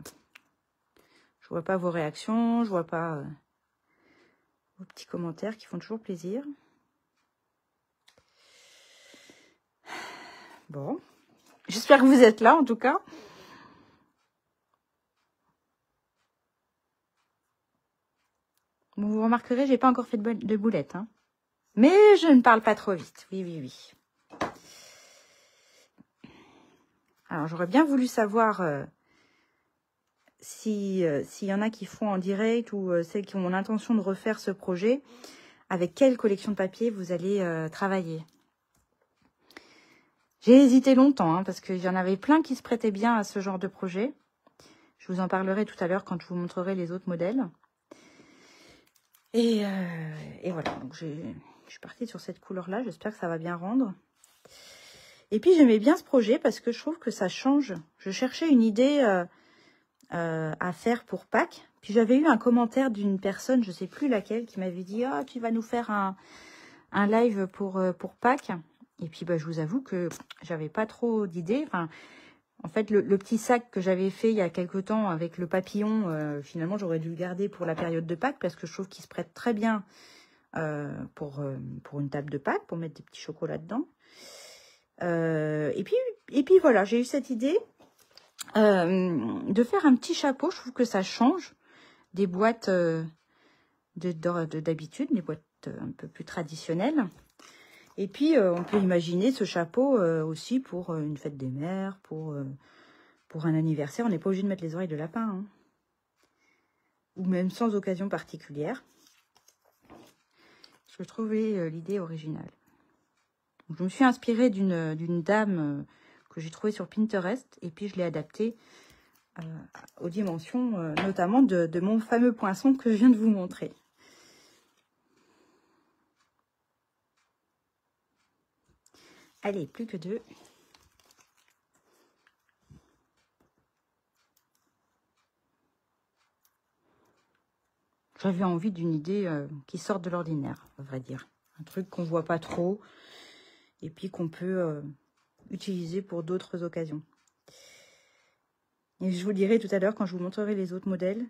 Je vois pas vos réactions, je vois pas vos petits commentaires qui font toujours plaisir. Bon. J'espère que vous êtes là, en tout cas. Bon, vous remarquerez, j'ai pas encore fait de boulettes. Hein. Mais je ne parle pas trop vite. Oui, oui, oui. Alors, j'aurais bien voulu savoir s'il y en a qui font en direct ou celles qui ont l'intention de refaire ce projet, avec quelle collection de papier vous allez travailler. J'ai hésité longtemps, hein, parce qu'il y en avait plein qui se prêtaient bien à ce genre de projet. Je vous en parlerai tout à l'heure quand je vous montrerai les autres modèles. Et voilà, donc je suis partie sur cette couleur-là. J'espère que ça va bien rendre. Et puis, j'aimais bien ce projet parce que je trouve que ça change. Je cherchais une idée à faire pour Pâques. Puis, j'avais eu un commentaire d'une personne, je ne sais plus laquelle, qui m'avait dit « Ah, tu vas nous faire un live pour Pâques ». Et puis, bah, je vous avoue que j'avais pas trop d'idées. Enfin, en fait, le petit sac que j'avais fait il y a quelque temps avec le papillon, finalement, j'aurais dû le garder pour la période de Pâques parce que je trouve qu'il se prête très bien pour une table de Pâques, pour mettre des petits chocolats dedans. Et puis voilà, j'ai eu cette idée de faire un petit chapeau. Je trouve que ça change des boîtes d'habitude, des boîtes un peu plus traditionnelles. Et puis, on peut imaginer ce chapeau aussi pour une fête des mères, pour un anniversaire. On n'est pas obligé de mettre les oreilles de lapin. Hein. Ou même sans occasion particulière. Je trouvais l'idée originale. Donc, je me suis inspirée d'une dame que j'ai trouvée sur Pinterest. Et puis, je l'ai adaptée aux dimensions, notamment de mon fameux poinçon que je viens de vous montrer. Allez, plus que 2. J'avais envie d'une idée qui sorte de l'ordinaire, à vrai dire. Un truc qu'on voit pas trop et puis qu'on peut utiliser pour d'autres occasions. Et je vous dirai tout à l'heure, quand je vous montrerai les autres modèles,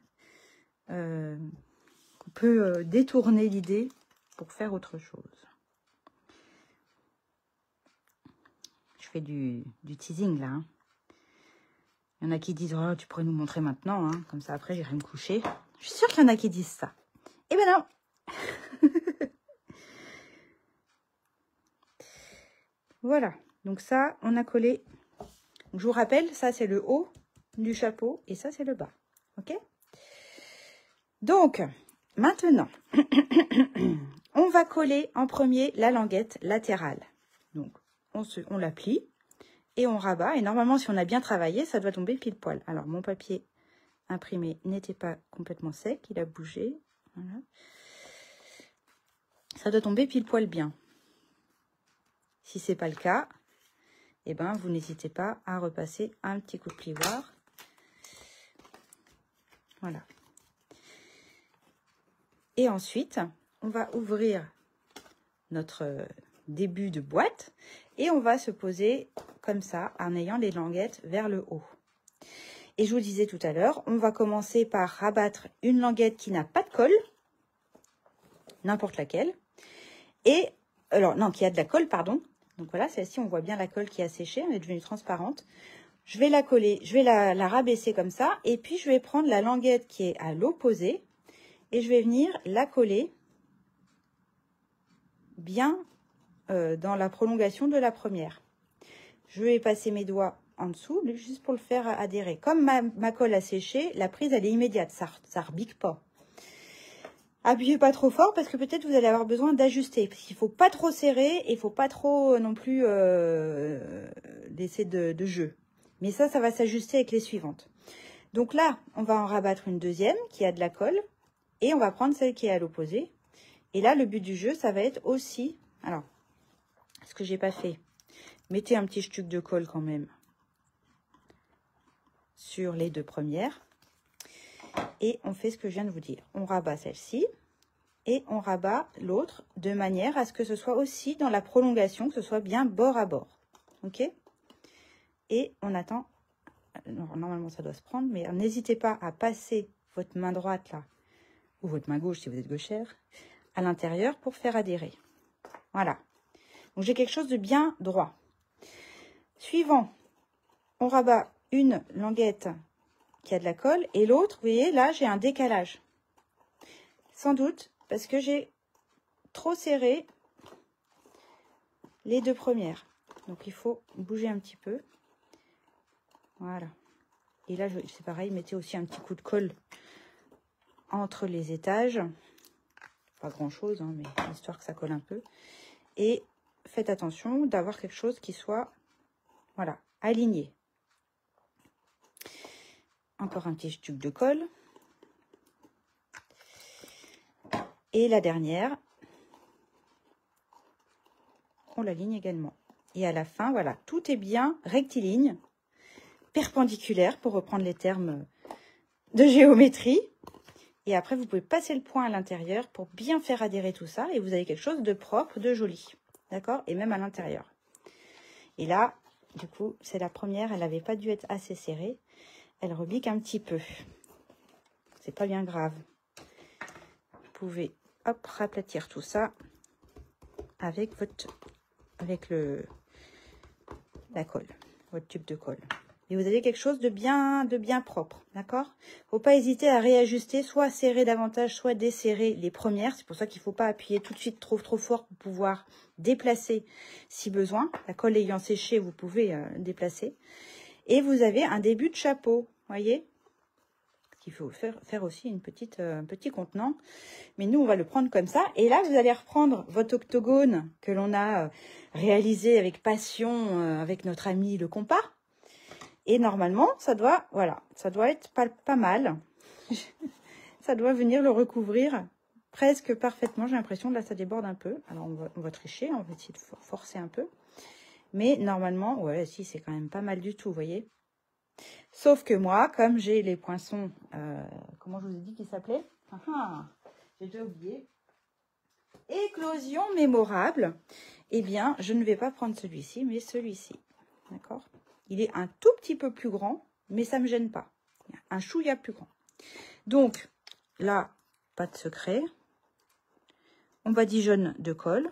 qu'on peut détourner l'idée pour faire autre chose. Je fais du teasing là. Hein. Il y en a qui disent, oh, tu pourrais nous montrer maintenant, hein. Comme ça après j'irai me coucher. Je suis sûre qu'il y en a qui disent ça. Eh ben non. Voilà, donc ça, on a collé. Donc, je vous rappelle, ça c'est le haut du chapeau et ça c'est le bas. Ok? Donc, maintenant, on va coller en premier la languette latérale. Donc, on la plie et on rabat. Et normalement, si on a bien travaillé, ça doit tomber pile poil. Alors, mon papier imprimé n'était pas complètement sec, il a bougé. Voilà. Ça doit tomber pile poil bien. Si ce n'est pas le cas, eh ben, vous n'hésitez pas à repasser un petit coup de plioir. Voilà. Et ensuite, on va ouvrir notre début de boîte et on va se poser comme ça en ayant les languettes vers le haut. Et je vous disais tout à l'heure, on va commencer par rabattre une languette qui n'a pas de colle, n'importe laquelle, et alors non, qui a de la colle, pardon. Donc voilà, celle-ci, on voit bien la colle qui a séché, elle est devenue transparente. Je vais la coller, je vais la rabaisser comme ça, et puis je vais prendre la languette qui est à l'opposé, et je vais venir la coller bien dans la prolongation de la première. Je vais passer mes doigts en dessous, juste pour le faire adhérer. Comme ma colle a séché, la prise, elle est immédiate, ça rebique pas. Appuyez pas trop fort parce que peut-être vous allez avoir besoin d'ajuster. Parce qu'il ne faut pas trop serrer et il ne faut pas trop non plus laisser de jeu. Mais ça va s'ajuster avec les suivantes. Donc là, on va en rabattre une deuxième qui a de la colle. Et on va prendre celle qui est à l'opposé. Et là, le but du jeu, ça va être aussi... Alors, ce que j'ai pas fait, mettez un petit stuc de colle quand même sur les deux premières. Et on fait ce que je viens de vous dire. On rabat celle-ci et on rabat l'autre de manière à ce que ce soit aussi dans la prolongation, que ce soit bien bord à bord. Ok? Et on attend. Normalement, ça doit se prendre, mais n'hésitez pas à passer votre main droite là, ou votre main gauche si vous êtes gauchère, à l'intérieur pour faire adhérer. Voilà. Donc j'ai quelque chose de bien droit. Suivant, on rabat une languette qui a de la colle et l'autre, vous voyez, là j'ai un décalage. Sans doute parce que j'ai trop serré les deux premières. Donc il faut bouger un petit peu. Voilà. Et là c'est pareil, mettez aussi un petit coup de colle entre les étages. Pas grand chose, hein, mais histoire que ça colle un peu. Et faites attention d'avoir quelque chose qui soit, voilà, aligné. Encore un petit tube de colle. Et la dernière, on l'aligne également. Et à la fin, voilà, tout est bien rectiligne, perpendiculaire, pour reprendre les termes de géométrie. Et après, vous pouvez passer le point à l'intérieur pour bien faire adhérer tout ça. Et vous avez quelque chose de propre, de joli. D'accord? Et même à l'intérieur. Et là, du coup, c'est la première. Elle n'avait pas dû être assez serrée. Elle rebique un petit peu. C'est pas bien grave. Vous pouvez, hop, raplatir tout ça avec la colle, votre tube de colle. Et vous avez quelque chose de bien propre, d'accord? Faut pas hésiter à réajuster, soit serrer davantage, soit desserrer les premières. C'est pour ça qu'il faut pas appuyer tout de suite trop fort pour pouvoir déplacer si besoin. La colle ayant séché, vous pouvez déplacer. Et vous avez un début de chapeau, voyez? Il faut faire aussi un petit contenant. Mais nous, on va le prendre comme ça. Et là, vous allez reprendre votre octogone que l'on a réalisé avec passion avec notre ami le compas. Et normalement, ça doit, voilà, ça doit être pas mal. Ça doit venir le recouvrir presque parfaitement. J'ai l'impression, là, ça déborde un peu. Alors, on va tricher, on va essayer de forcer un peu. Mais normalement, ouais, si, c'est quand même pas mal du tout, vous voyez. Sauf que moi, comme j'ai les poinçons, comment je vous ai dit qu'ils s'appelaient? j'ai déjà oublié. Éclosion mémorable. Eh bien, je ne vais pas prendre celui-ci, mais celui-ci. D'accord? Il est un tout petit peu plus grand, mais ça ne me gêne pas. Un chouïa plus grand. Donc, là, pas de secret. On badigeonne de colle.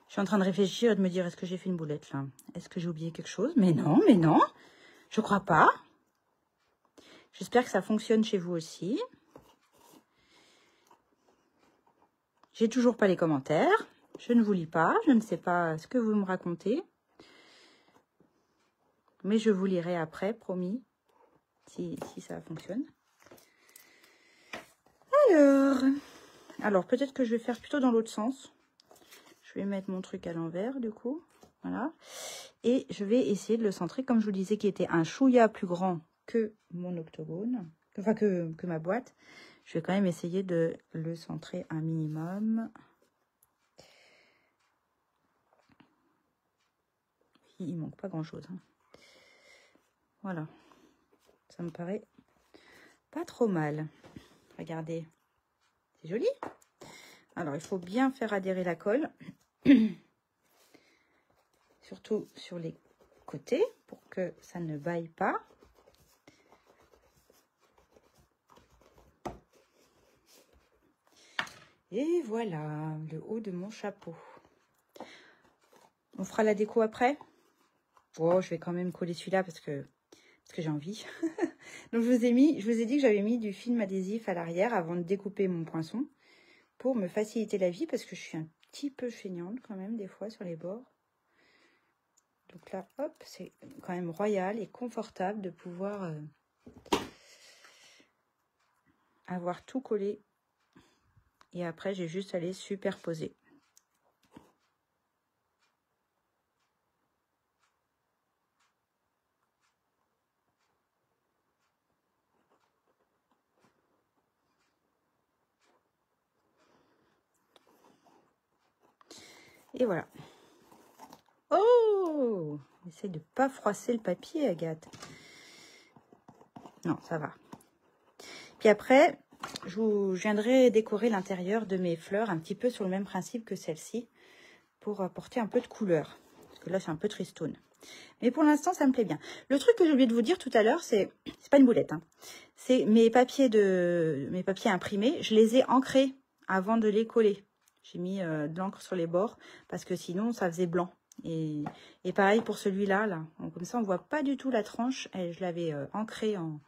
Je suis en train de réfléchir et de me dire, est-ce que j'ai fait une boulette là? Est-ce que j'ai oublié quelque chose? Mais non, je crois pas. J'espère que ça fonctionne chez vous aussi. J'ai toujours pas les commentaires. Je ne vous lis pas. Je ne sais pas ce que vous me racontez. Mais je vous lirai après, promis, si ça fonctionne. Alors peut-être que je vais faire plutôt dans l'autre sens. Je vais mettre mon truc à l'envers, du coup. Voilà. Et je vais essayer de le centrer, comme je vous disais, qui était un chouïa plus grand que mon octogone. Enfin, que ma boîte. Je vais quand même essayer de le centrer un minimum. Il manque pas grand-chose. Hein. Voilà. Ça me paraît pas trop mal. Regardez. C'est joli. Alors, il faut bien faire adhérer la colle. Surtout sur les côtés pour que ça ne baille pas. Et voilà, le haut de mon chapeau. On fera la déco après. Oh, je vais quand même coller celui-là parce que j'ai envie. Donc je vous ai dit que j'avais mis du film adhésif à l'arrière avant de découper mon poinçon pour me faciliter la vie parce que je suis un petit peu feignante quand même des fois sur les bords. Donc là, hop, c'est quand même royal et confortable de pouvoir avoir tout collé. Et après, j'ai juste à les superposer. Et voilà. Oh! Essaye de ne pas froisser le papier, Agathe. Non, ça va. Puis après, je viendrai décorer l'intérieur de mes fleurs un petit peu sur le même principe que celle-ci pour apporter un peu de couleur. Parce que là, c'est un peu tristoun. Mais pour l'instant, ça me plaît bien. Le truc que j'ai oublié de vous dire tout à l'heure, c'est pas une boulette. Hein. C'est mes papiers imprimés. Je les ai ancrés avant de les coller. J'ai mis de l'encre sur les bords parce que sinon, ça faisait blanc. Et pareil pour celui-là. Là. Comme ça, on ne voit pas du tout la tranche. Et je l'avais ancré en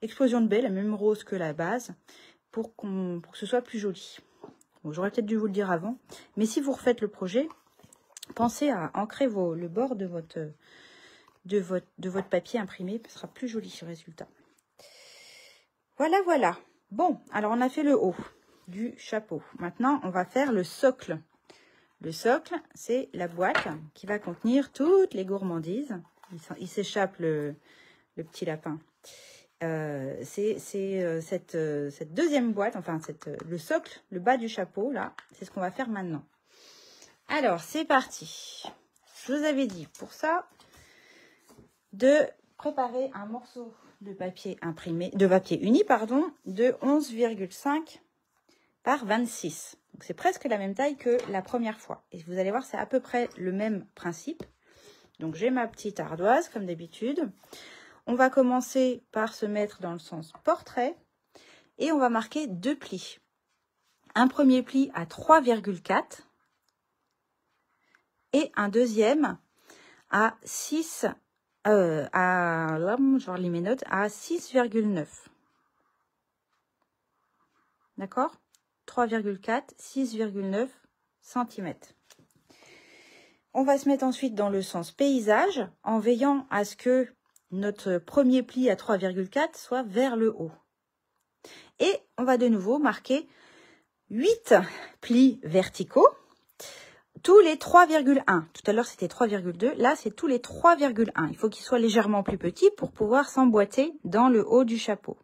explosion de baie, la même rose que la base, pour que ce soit plus joli. Bon, j'aurais peut-être dû vous le dire avant. Mais si vous refaites le projet, pensez à ancrer le bord de votre papier imprimé. Ce sera plus joli ce résultat. Voilà, voilà. Bon, alors on a fait le haut du chapeau. Maintenant, on va faire le socle. Le socle, c'est la boîte qui va contenir toutes les gourmandises. Il s'échappe le petit lapin. C'est cette deuxième boîte, enfin le socle, le bas du chapeau, là, c'est ce qu'on va faire maintenant. Alors, c'est parti. Je vous avais dit, pour ça, de préparer un morceau de papier imprimé, de papier uni, pardon, de 11,5 par 26. Donc, c'est presque la même taille que la première fois. Et vous allez voir, c'est à peu près le même principe. Donc, j'ai ma petite ardoise, comme d'habitude. On va commencer par se mettre dans le sens portrait. Et on va marquer 2 plis. Un premier pli à 3,4 et un deuxième à 6, là, je vais relire mes notes, à 6,9. D'accord? 3,4, 6,9 cm. On va se mettre ensuite dans le sens paysage en veillant à ce que notre premier pli à 3,4 soit vers le haut. Et on va de nouveau marquer 8 plis verticaux, tous les 3,1. Tout à l'heure, c'était 3,2. Là, c'est tous les 3,1. Il faut qu'ils soient légèrement plus petits pour pouvoir s'emboîter dans le haut du chapeau.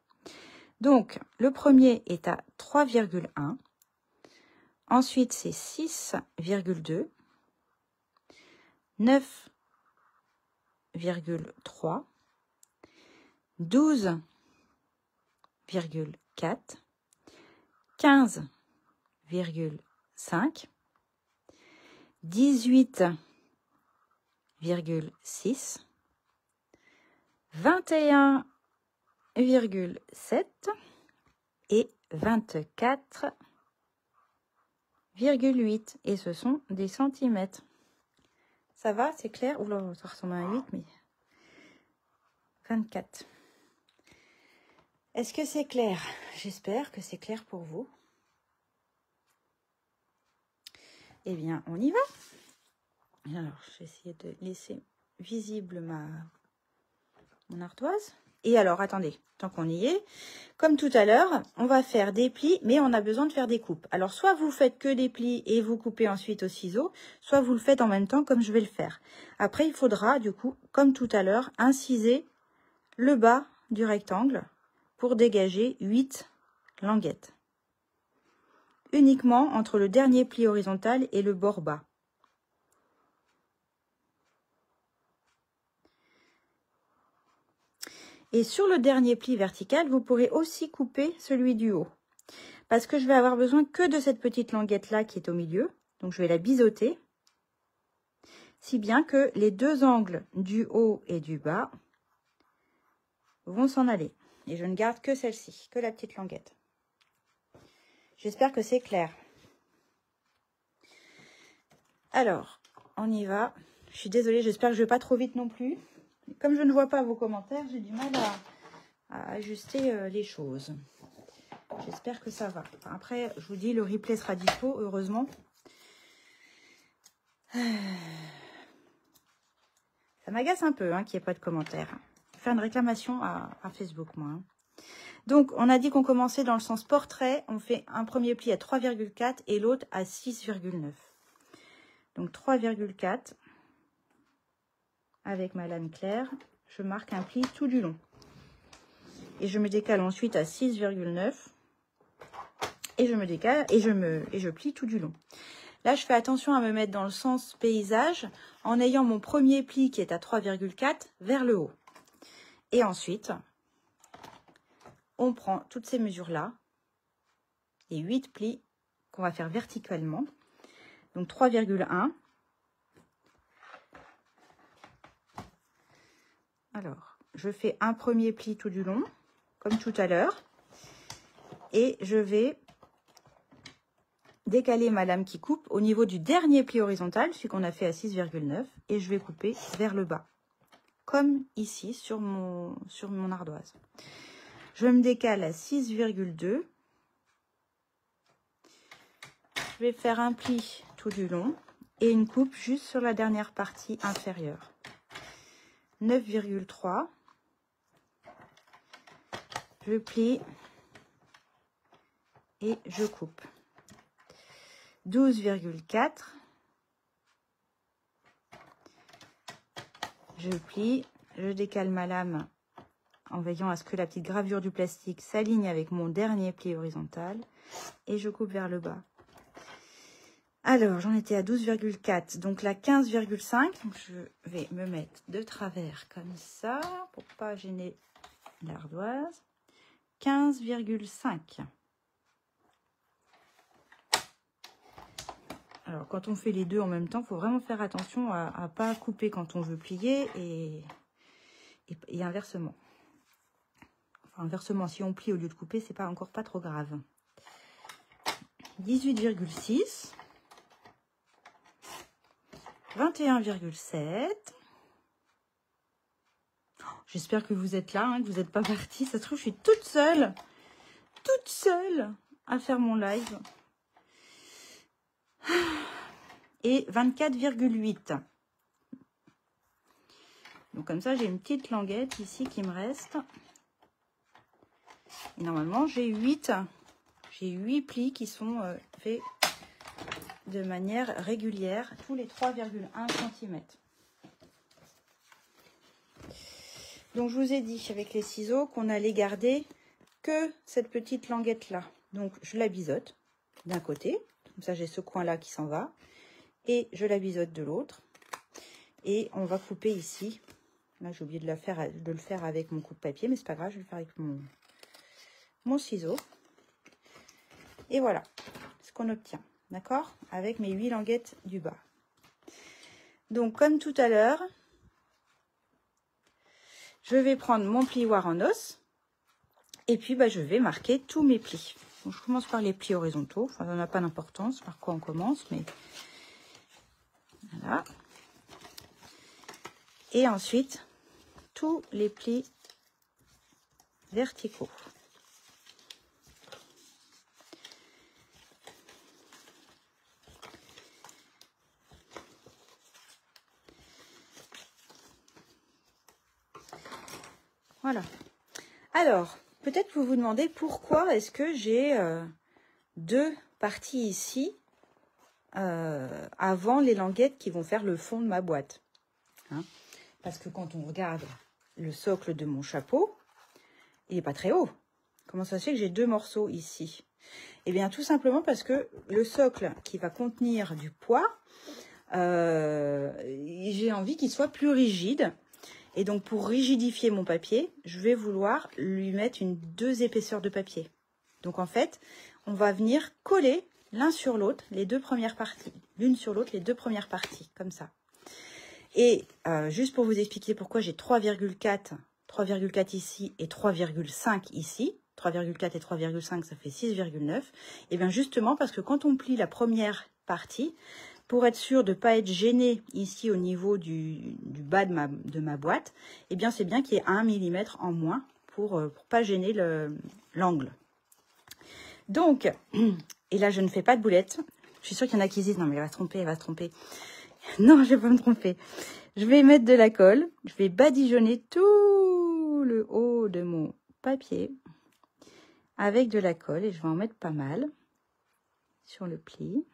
Donc, le premier est à 3,1. Ensuite, c'est 6,2. 9,3, 12,4, 15,5, 18,6, 21,7 et 24,8. Et ce sont des centimètres. Ça va, c'est clair? Oula, ça ressemble à un 8, mais 24. Est-ce que c'est clair? J'espère que c'est clair pour vous. Eh bien, on y va. Alors, je vais essayer de laisser visible mon ardoise. Et alors, attendez, tant qu'on y est, comme tout à l'heure, on va faire des plis, mais on a besoin de faire des coupes. Alors, soit vous faites que des plis et vous coupez ensuite au ciseau, soit vous le faites en même temps comme je vais le faire. Après, il faudra, du coup, comme tout à l'heure, inciser le bas du rectangle pour dégager 8 languettes. Uniquement entre le dernier pli horizontal et le bord bas. Et sur le dernier pli vertical, vous pourrez aussi couper celui du haut. Parce que je vais avoir besoin que de cette petite languette là qui est au milieu. Donc je vais la biseauter. Si bien que les deux angles du haut et du bas vont s'en aller. Et je ne garde que celle-ci, que la petite languette. J'espère que c'est clair. Alors, on y va. Je suis désolée, j'espère que je ne vais pas trop vite non plus. Comme je ne vois pas vos commentaires, j'ai du mal à ajuster les choses. J'espère que ça va. Enfin, après, je vous dis, le replay sera dispo, heureusement. Ça m'agace un peu qu'il n'y ait pas de commentaires. Je vais faire une réclamation à Facebook, moi. Donc, on a dit qu'on commençait dans le sens portrait. On fait un premier pli à 3,4 et l'autre à 6,9. Donc, 3,4 avec ma lame claire. Je marque un pli tout du long. Et je me décale ensuite à 6,9. Et je me décale et je plie tout du long. Là, je fais attention à me mettre dans le sens paysage en ayant mon premier pli qui est à 3,4 vers le haut. Et ensuite, on prend toutes ces mesures-là, les 8 plis qu'on va faire verticalement. Donc 3,1. Alors, je fais un premier pli tout du long, comme tout à l'heure. Et je vais décaler ma lame qui coupe au niveau du dernier pli horizontal, celui qu'on a fait à 6,9. Et je vais couper vers le bas, comme ici sur mon ardoise. Je me décale à 6,2. Je vais faire un pli tout du long et une coupe juste sur la dernière partie inférieure. 9,3. Je plie et je coupe. 12,4. Je plie, je décale ma lame en veillant à ce que la petite gravure du plastique s'aligne avec mon dernier pli horizontal et je coupe vers le bas. Alors, j'en étais à 12,4, donc là 15,5. Je vais me mettre de travers comme ça pour pas gêner l'ardoise. 15,5. Alors, quand on fait les deux en même temps, il faut vraiment faire attention à ne pas couper quand on veut plier et inversement. Enfin, inversement, si on plie au lieu de couper, c'est encore pas trop grave. 18,6. 21,7. J'espère que vous êtes là, que vous n'êtes pas partis. Ça se trouve, je suis toute seule à faire mon live. Et 24,8. Donc comme ça, j'ai une petite languette ici qui me reste. Et normalement, j'ai 8 plis qui sont faits de manière régulière, tous les 3,1 cm. Donc je vous ai dit avec les ciseaux qu'on allait garder que cette petite languette là. Donc je la biseaute d'un côté, comme ça j'ai ce coin là qui s'en va, et je la biseaute de l'autre. Et on va couper ici. Là, j'ai oublié de le faire avec mon coupe-papier, mais c'est pas grave, je vais le faire avec mon ciseau. Et voilà ce qu'on obtient, d'accord? Avec mes 8 languettes du bas. Donc, comme tout à l'heure, je vais prendre mon plioir en os. Et puis, bah, je vais marquer tous mes plis. Donc, je commence par les plis horizontaux. Enfin, ça n'a pas d'importance par quoi on commence, mais voilà. Et ensuite, tous les plis verticaux. Voilà. Alors, peut-être que vous vous demandez pourquoi est-ce que j'ai 2 parties ici avant les languettes qui vont faire le fond de ma boîte. Hein? Parce que quand on regarde le socle de mon chapeau, il n'est pas très haut. Comment ça se fait que j'ai 2 morceaux ici? Eh bien, tout simplement parce que le socle qui va contenir du poids, j'ai envie qu'il soit plus rigide. Et donc, pour rigidifier mon papier, je vais vouloir lui mettre 2 épaisseurs de papier. Donc, en fait, on va venir coller l'un sur l'autre les 2 premières parties. L'une sur l'autre les 2 premières parties, comme ça. Et juste pour vous expliquer pourquoi j'ai 3,4 ici et 3,5 ici. 3,4 et 3,5, ça fait 6,9. Et bien justement, parce que quand on plie la première partie, pour être sûr de ne pas être gêné ici au niveau du bas de ma boîte, eh bien c'est bien qu'il y ait 1 mm en moins pour pas gêner l'angle. Donc, et là je ne fais pas de boulettes. Je suis sûre qu'il y en a qui disent, non mais elle va se tromper, elle va se tromper. Non, je ne vais pas me tromper. Je vais mettre de la colle, je vais badigeonner tout le haut de mon papier avec de la colle et je vais en mettre pas mal sur le pli.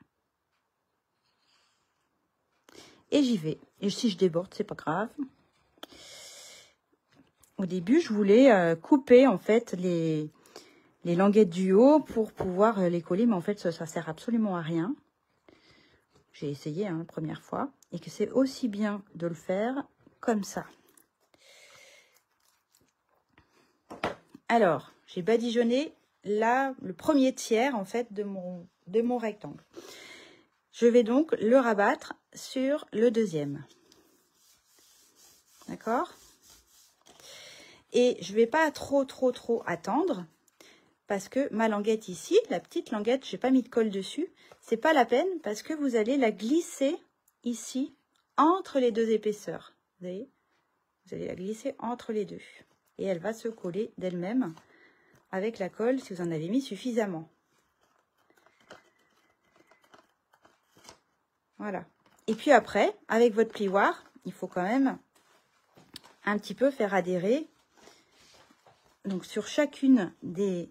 Et j'y vais. Et si je déborde, c'est pas grave. Au début, je voulais couper en fait les languettes du haut pour pouvoir les coller, mais en fait, ça sert absolument à rien. J'ai essayé la première fois et que c'est aussi bien de le faire comme ça. Alors, j'ai badigeonné là le premier tiers en fait de mon rectangle. Je vais donc le rabattre sur le deuxième. D'accord? Et je ne vais pas trop attendre parce que ma languette ici, la petite languette, je n'ai pas mis de colle dessus. C'est pas la peine parce que vous allez la glisser ici entre les 2 épaisseurs. Vous voyez? Vous allez la glisser entre les 2. Et elle va se coller d'elle-même avec la colle si vous en avez mis suffisamment. Voilà. Et puis après, avec votre plioir, il faut quand même un petit peu faire adhérer. Donc sur chacune des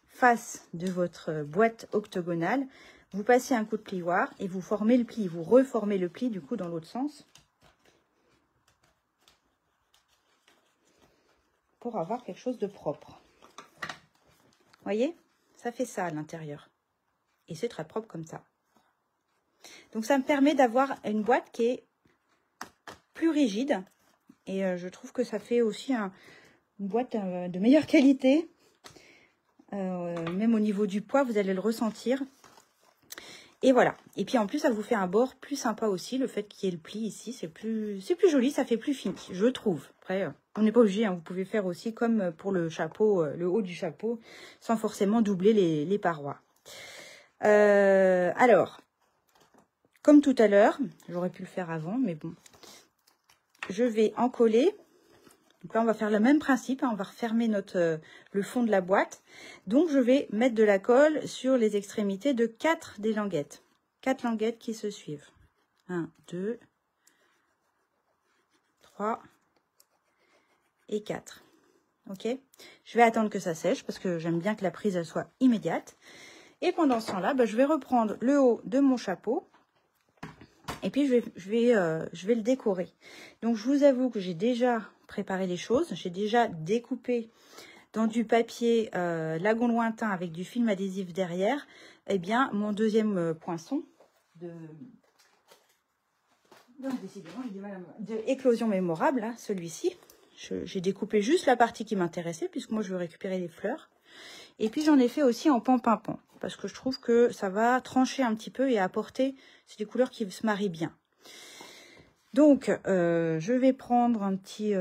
faces de votre boîte octogonale, vous passez un coup de plioir et vous formez le pli. Vous reformez le pli du coup dans l'autre sens. Pour avoir quelque chose de propre. Vous voyez? Ça fait ça à l'intérieur. Et c'est très propre comme ça. Donc ça me permet d'avoir une boîte qui est plus rigide. Et je trouve que ça fait aussi une boîte de meilleure qualité. Même au niveau du poids, vous allez le ressentir. Et voilà. Et puis en plus, ça vous fait un bord plus sympa aussi. Le fait qu'il y ait le pli ici, c'est plus joli, ça fait plus fini, je trouve. Après, on n'est pas obligé. Hein, vous pouvez faire aussi comme pour le chapeau, le haut du chapeau, sans forcément doubler les parois. Alors, comme tout à l'heure, j'aurais pu le faire avant, mais bon. Je vais en coller. Donc là, on va faire le même principe. Hein, on va refermer le fond de la boîte. Donc, je vais mettre de la colle sur les extrémités de 4 des languettes. 4 languettes qui se suivent. 1, 2, 3 et 4. Ok? Je vais attendre que ça sèche parce que j'aime bien que la prise elle soit immédiate. Et pendant ce temps-là, je vais reprendre le haut de mon chapeau. Et puis, je vais le décorer. Donc, je vous avoue que j'ai déjà préparé les choses. J'ai déjà découpé dans du papier lagon lointain avec du film adhésif derrière, mon deuxième poinçon Décidément, j'ai du mal de éclosion mémorable, hein, celui-ci. J'ai découpé juste la partie qui m'intéressait, puisque moi, je veux récupérer les fleurs. Et puis, j'en ai fait aussi en pan-pimpon, parce que je trouve que ça va trancher un petit peu et apporter... C'est des couleurs qui se marient bien. Donc, je vais prendre un petit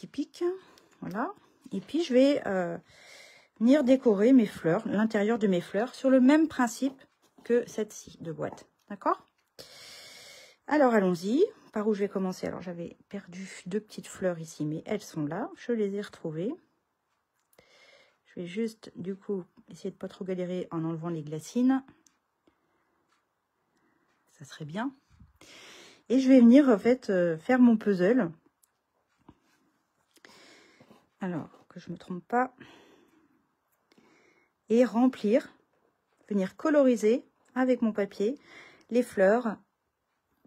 pic, voilà. Et puis, je vais venir décorer mes fleurs, l'intérieur de mes fleurs, sur le même principe que cette-ci de boîte. D'accord? Alors, allons-y. Par où je vais commencer? Alors, j'avais perdu 2 petites fleurs ici, mais elles sont là. Je les ai retrouvées. Je vais juste, du coup, essayer de ne pas trop galérer en enlevant les glacines. Ça serait bien. Et je vais venir, en fait, faire mon puzzle. Alors, que je ne me trompe pas. Et remplir, venir coloriser avec mon papier les fleurs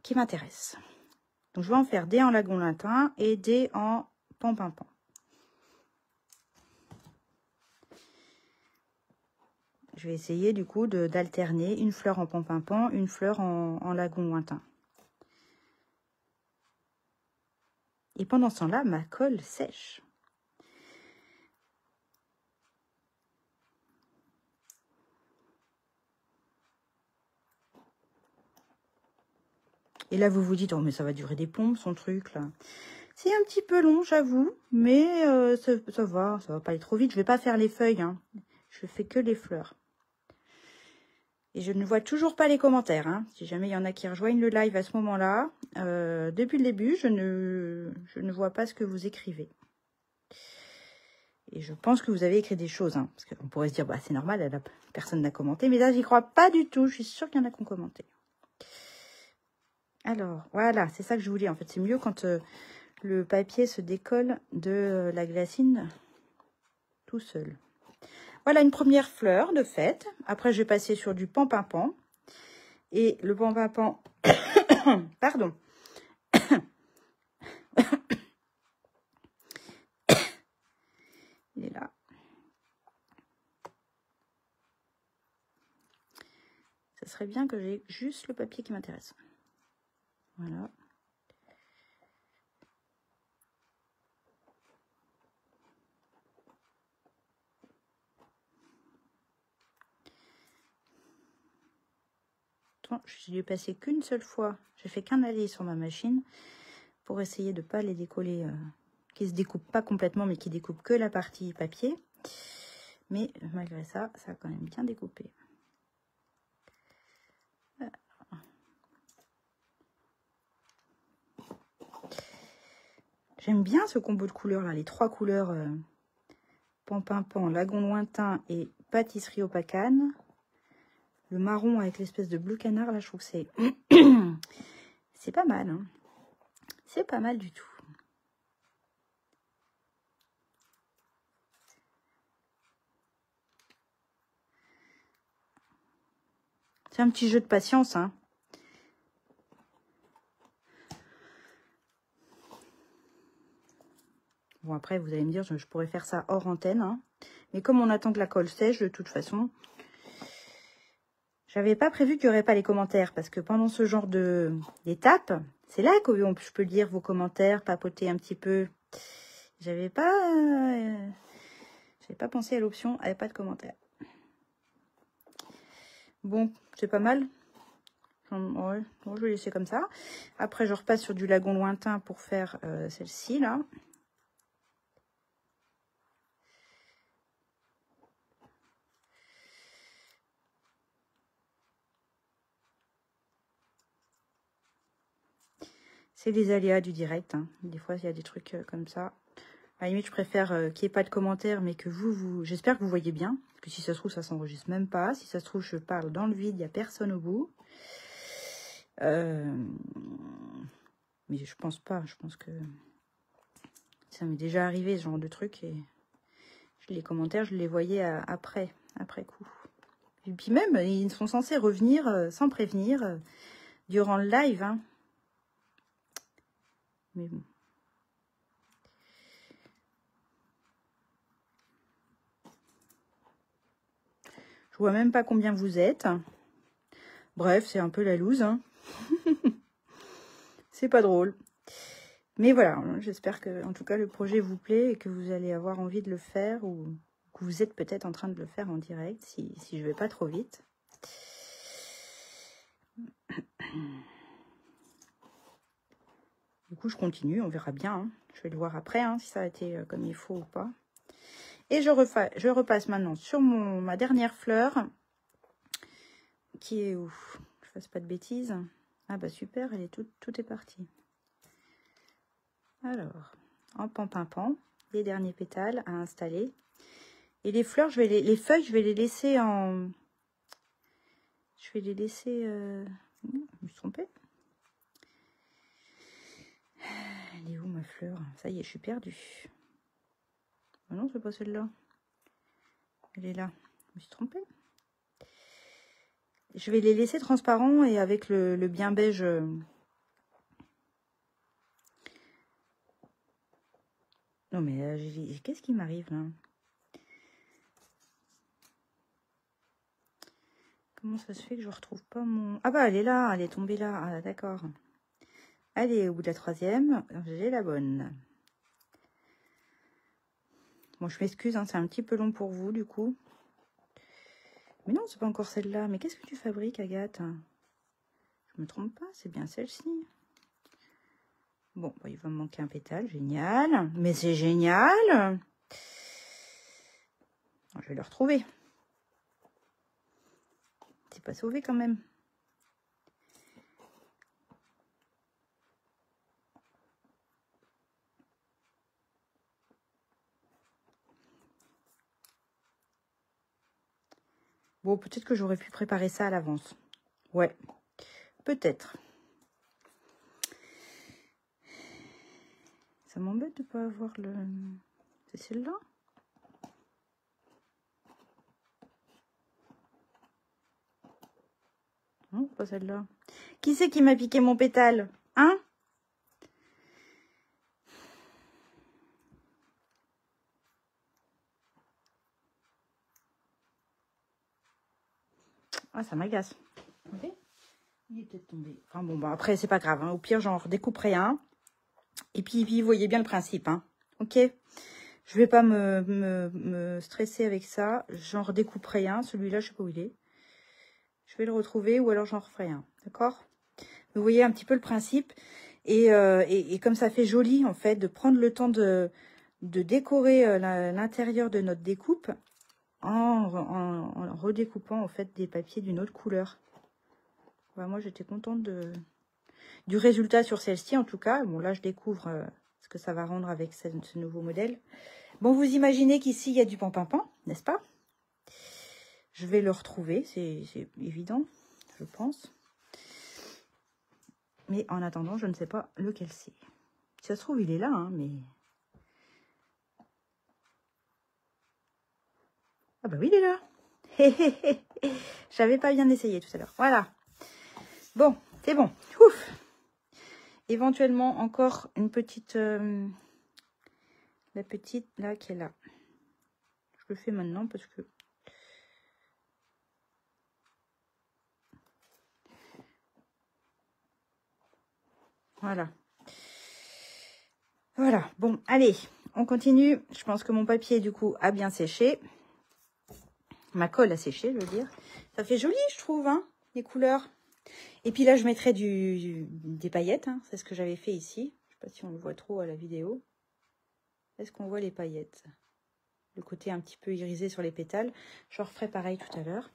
qui m'intéressent. Donc, je vais en faire des en lagon latin et des en pan-pimpon. Je vais essayer du coup d'alterner une fleur en pan-pimpon, une fleur en lagon lointain. Et pendant ce temps-là, ma colle sèche. Et là, vous vous dites, oh mais ça va durer des plombes son truc là. C'est un petit peu long, j'avoue, mais ça va pas aller trop vite. Je vais pas faire les feuilles, hein. Je fais que les fleurs. Et je ne vois toujours pas les commentaires, hein. Si jamais il y en a qui rejoignent le live à ce moment-là, depuis le début, je ne vois pas ce que vous écrivez. Et je pense que vous avez écrit des choses, hein, parce qu'on pourrait se dire, bah c'est normal, personne n'a commenté, mais là, j'y crois pas du tout. Je suis sûre qu'il y en a qui ont commenté. Alors, voilà, c'est ça que je voulais. En fait, c'est mieux quand le papier se décolle de la glacine tout seul. Voilà une première fleur de fête. Après, je vais passer sur du pan-pimpon. Et le pan-pimpon, pardon. Il est là. Ça serait bien que j'ai juste le papier qui m'intéresse. Voilà. Je lui ai passé qu'une seule fois. J'ai fait qu'un aller sur ma machine pour essayer de ne pas les décoller, qui ne se découpent pas complètement, mais qui découpent que la partie papier. Mais malgré ça, ça a quand même bien découpé. J'aime bien ce combo de couleurs là, les 3 couleurs pan-pimpon, lagon lointain et pâtisserie au pacane. Le marron avec l'espèce de bleu canard, là, je trouve que c'est c'est pas mal. Hein. C'est pas mal du tout. C'est un petit jeu de patience. Hein. Bon, après, vous allez me dire, je pourrais faire ça hors antenne. Hein. Mais comme on attend que la colle sèche, de toute façon... J'avais pas prévu qu'il n'y aurait pas les commentaires, parce que pendant ce genre d'étape, c'est là que je peux lire vos commentaires, papoter un petit peu. J'avais pas pensé à l'option, il n'y avait pas de commentaires. Bon, c'est pas mal. Ouais, bon, je vais laisser comme ça. Après, je repasse sur du lagon lointain pour faire celle-ci, là. C'est les aléas du direct. Hein. Des fois, il y a des trucs comme ça. À la limite, je préfère qu'il n'y ait pas de commentaires, mais que j'espère que vous voyez bien. Parce que si ça se trouve, ça s'enregistre même pas. Si ça se trouve, je parle dans le vide, il n'y a personne au bout. Mais je pense pas. Je pense que ça m'est déjà arrivé, ce genre de truc. Et les commentaires, je les voyais après coup. Et puis même, ils sont censés revenir sans prévenir durant le live. Hein. Mais bon. Je vois même pas combien vous êtes. Bref, c'est un peu la loose. Hein. C'est pas drôle. Mais voilà, j'espère que en tout cas le projet vous plaît et que vous allez avoir envie de le faire ou que vous êtes peut-être en train de le faire en direct si je vais pas trop vite. Du coup, je continue, on verra bien. Hein. Je vais le voir après, hein, si ça a été comme il faut ou pas. Et je repasse maintenant sur ma dernière fleur, qui est où? Je fasse pas de bêtises. Ah bah super, elle est tout est parti. Alors, en pan, les derniers pétales à installer. Et les fleurs, les feuilles, je vais les laisser en... Je vais les laisser... Je me suis trompée. Elle est où ma fleur? Ça y est, je suis perdue. Oh non, c'est pas celle-là. Elle est là. Je me suis trompée. Je vais les laisser transparents et avec le bien beige. Non mais qu'est-ce qui m'arrive là? Comment ça se fait que je retrouve pas mon... Ah bah elle est là, elle est tombée là. Ah d'accord. Allez, au bout de la troisième, j'ai la bonne. Bon, je m'excuse, hein, c'est un petit peu long pour vous du coup. Mais non, c'est pas encore celle-là. Mais qu'est-ce que tu fabriques, Agathe? Je me trompe pas, c'est bien celle-ci. Bon, bah, il va me manquer un pétale, génial. Mais c'est génial. Je vais le retrouver. C'est pas sauvé quand même. Bon, peut-être que j'aurais pu préparer ça à l'avance. Ouais, peut-être. Ça m'embête de ne pas avoir le... C'est celle-là? Non, pas celle-là. Qui c'est qui m'a piqué mon pétale? Hein? Ah, ça m'agace. Okay. Il est peut-être tombé. Enfin bon, bah après, c'est pas grave. Hein. Au pire, j'en redécouperai un. Et puis, vous voyez bien le principe. Hein. Ok? Je vais pas me stresser avec ça. J'en redécouperai un. Celui-là, je sais pas où il est. Je vais le retrouver ou alors j'en referai un. D'accord? Vous voyez un petit peu le principe. Et comme ça fait joli, en fait, de prendre le temps de décorer l'intérieur de notre découpe en redécoupant, en fait, des papiers d'une autre couleur. Ouais, moi, j'étais contente du résultat sur celle-ci, en tout cas. Bon, là, je découvre ce que ça va rendre avec ce nouveau modèle. Bon, vous imaginez qu'ici, il y a du pan-pan-pan, n'est-ce pas? Je vais le retrouver, c'est évident, je pense. Mais en attendant, je ne sais pas lequel c'est. Si ça se trouve, il est là, hein, mais... Ah bah oui, il est là. J'avais pas bien essayé tout à l'heure. Voilà. Bon, c'est bon. Ouf. Éventuellement, encore une petite... la petite, là, qui est là. Je le fais maintenant parce que... Voilà. Voilà. Bon, allez, on continue. Je pense que mon papier, du coup, a bien séché. Ma colle a séché, je veux dire. Ça fait joli, je trouve, hein, les couleurs. Et puis là, je mettrai des paillettes. Hein. C'est ce que j'avais fait ici. Je ne sais pas si on le voit trop à la vidéo. Est-ce qu'on voit les paillettes? Le côté un petit peu irisé sur les pétales. Je referai pareil tout à l'heure.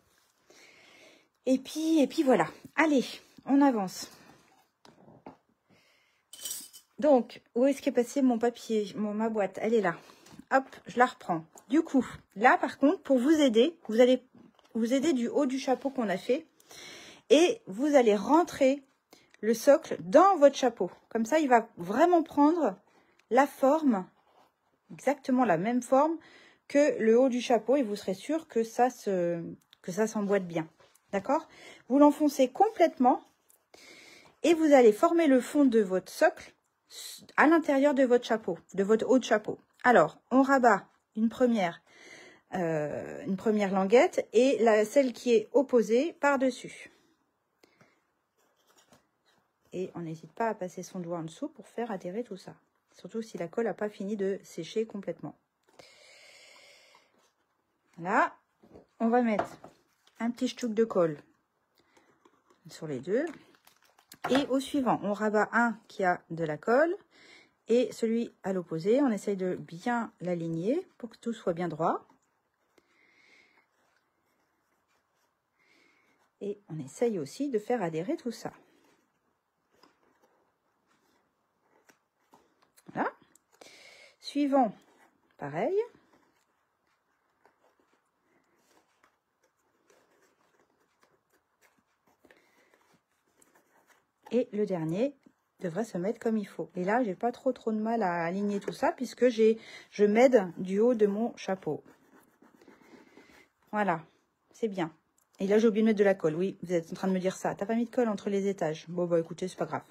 Et puis voilà. Allez, on avance. Donc, où est-ce qu'est passé mon papier? Ma boîte, elle est là. Hop, je la reprends. Du coup, là, par contre, pour vous aider, vous allez vous aider du haut du chapeau qu'on a fait. Et vous allez rentrer le socle dans votre chapeau. Comme ça, il va vraiment prendre la forme, exactement la même forme que le haut du chapeau. Et vous serez sûr que ça s'emboîte bien. D'accord? Vous l'enfoncez complètement. Et vous allez former le fond de votre socle à l'intérieur de votre chapeau, de votre haut de chapeau. Alors, on rabat une première languette et celle qui est opposée par-dessus. et on n'hésite pas à passer son doigt en dessous pour faire adhérer tout ça. Surtout si la colle n'a pas fini de sécher complètement. Là, on va mettre un petit ch'touk de colle sur les deux. Et au suivant, on rabat un qui a de la colle et celui à l'opposé. On essaye de bien l'aligner pour que tout soit bien droit. Et on essaye aussi de faire adhérer tout ça. Voilà. Suivant, pareil. Et le dernier devrait se mettre comme il faut. Et là, j'ai pas trop de mal à aligner tout ça puisque je m'aide du haut de mon chapeau. Voilà, c'est bien. Et là, j'ai oublié de mettre de la colle. Oui, vous êtes en train de me dire ça. T'as pas mis de colle entre les étages. Bon, bah écoutez, c'est pas grave.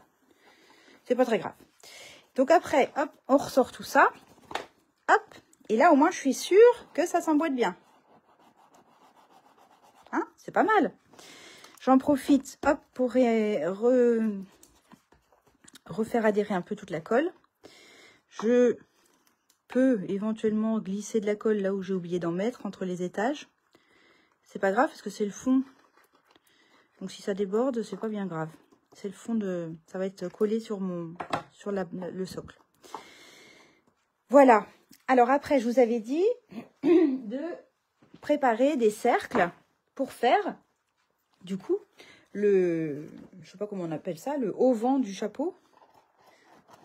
C'est pas très grave. Donc après, hop, on ressort tout ça. Hop. Et là, au moins, je suis sûre que ça s'emboîte bien. Hein, c'est pas mal. J'en profite, hop, pour refaire adhérer un peu toute la colle. Je peux éventuellement glisser de la colle là où j'ai oublié d'en mettre, entre les étages. C'est pas grave parce que c'est le fond. Donc si ça déborde, c'est pas bien grave. C'est le fond de... Ça va être collé sur le socle. Voilà. Alors après, je vous avais dit de préparer des cercles pour faire, du coup, je sais pas comment on appelle ça, le haut-vent du chapeau.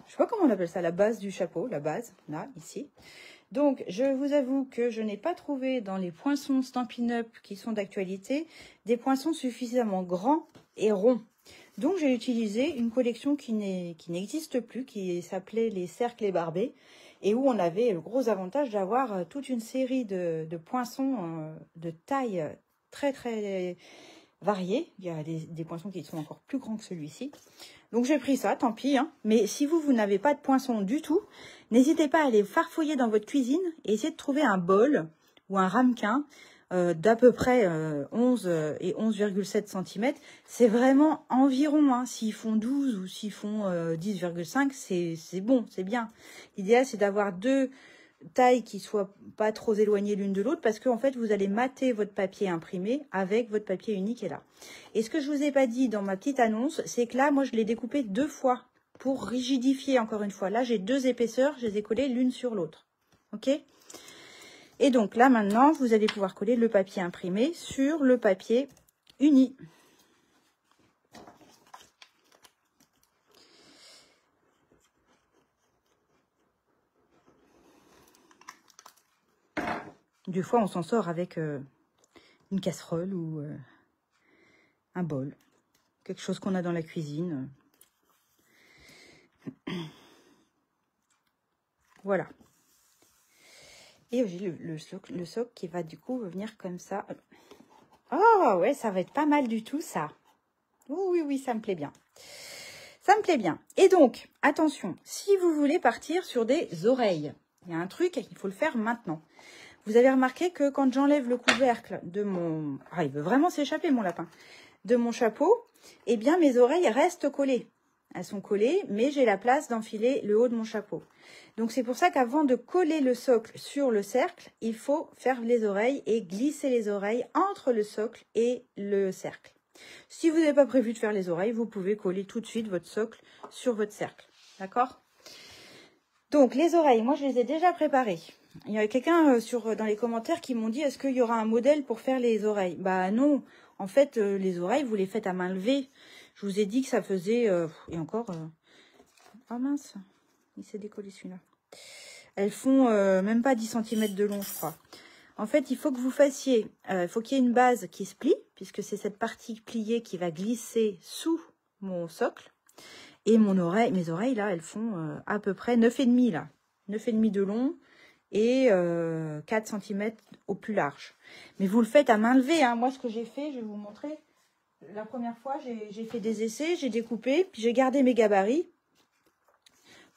Je sais pas comment on appelle ça, la base du chapeau, la base, là, ici. Donc, je vous avoue que je n'ai pas trouvé dans les poinçons Stampin' Up qui sont d'actualité, des poinçons suffisamment grands et ronds. Donc, j'ai utilisé une collection qui n'existe plus, qui s'appelait les cercles barbés, et où on avait le gros avantage d'avoir toute une série de poinçons de taille très, très variée. Il y a des poinçons qui sont encore plus grands que celui-ci. Donc j'ai pris ça, tant pis. Hein. Mais si vous n'avez pas de poinçon du tout, n'hésitez pas à aller farfouiller dans votre cuisine et essayer de trouver un bol ou un ramequin d'à peu près 11 et 11,7 cm. C'est vraiment environ. Hein. S'ils font 12 ou s'ils font 10,5, c'est bon, c'est bien. L'idéal, c'est d'avoir deux tailles qui soient pas trop éloignées l'une de l'autre parce qu'en fait, vous allez mater votre papier imprimé avec votre papier unique est là. Et ce que je vous ai pas dit dans ma petite annonce, c'est que là, moi, je l'ai découpé 2 fois pour rigidifier encore une fois. Là, j'ai 2 épaisseurs, je les ai collées l'une sur l'autre. OK? Et donc là, maintenant, vous allez pouvoir coller le papier imprimé sur le papier uni. Des fois, on s'en sort avec une casserole ou un bol. Quelque chose qu'on a dans la cuisine. Voilà. Et j'ai le socle qui va du coup venir comme ça. Oh ouais, ça va être pas mal du tout ça. Oui, oui, ça me plaît bien. Ça me plaît bien. Et donc, attention, si vous voulez partir sur des oreilles, il y a un truc, il faut le faire maintenant. Vous avez remarqué que quand j'enlève le couvercle de mon... Ah, il veut vraiment s'échapper mon lapin. De mon chapeau, eh bien mes oreilles restent collées. Elles sont collées, mais j'ai la place d'enfiler le haut de mon chapeau. Donc c'est pour ça qu'avant de coller le socle sur le cercle, il faut faire les oreilles et glisser les oreilles entre le socle et le cercle. Si vous n'avez pas prévu de faire les oreilles, vous pouvez coller tout de suite votre socle sur votre cercle. D'accord? Donc les oreilles, moi je les ai déjà préparées. Il y a quelqu'un dans les commentaires qui m'ont dit, est-ce qu'il y aura un modèle pour faire les oreilles? Bah non, en fait les oreilles, vous les faites à main levée. Je vous ai dit que ça faisait, et encore, ah mince, il s'est décollé celui-là. Elles font même pas 10 cm de long, je crois. En fait, il faut que vous fassiez, il faut qu'il y ait une base qui se plie, puisque c'est cette partie pliée qui va glisser sous mon socle. Et mes oreilles, là, elles font à peu près 9,5 là. 9,5 de long et 4 cm au plus large. Mais vous le faites à main levée. Hein. Moi, ce que j'ai fait, je vais vous montrer. La première fois, j'ai fait des essais, j'ai découpé, puis j'ai gardé mes gabarits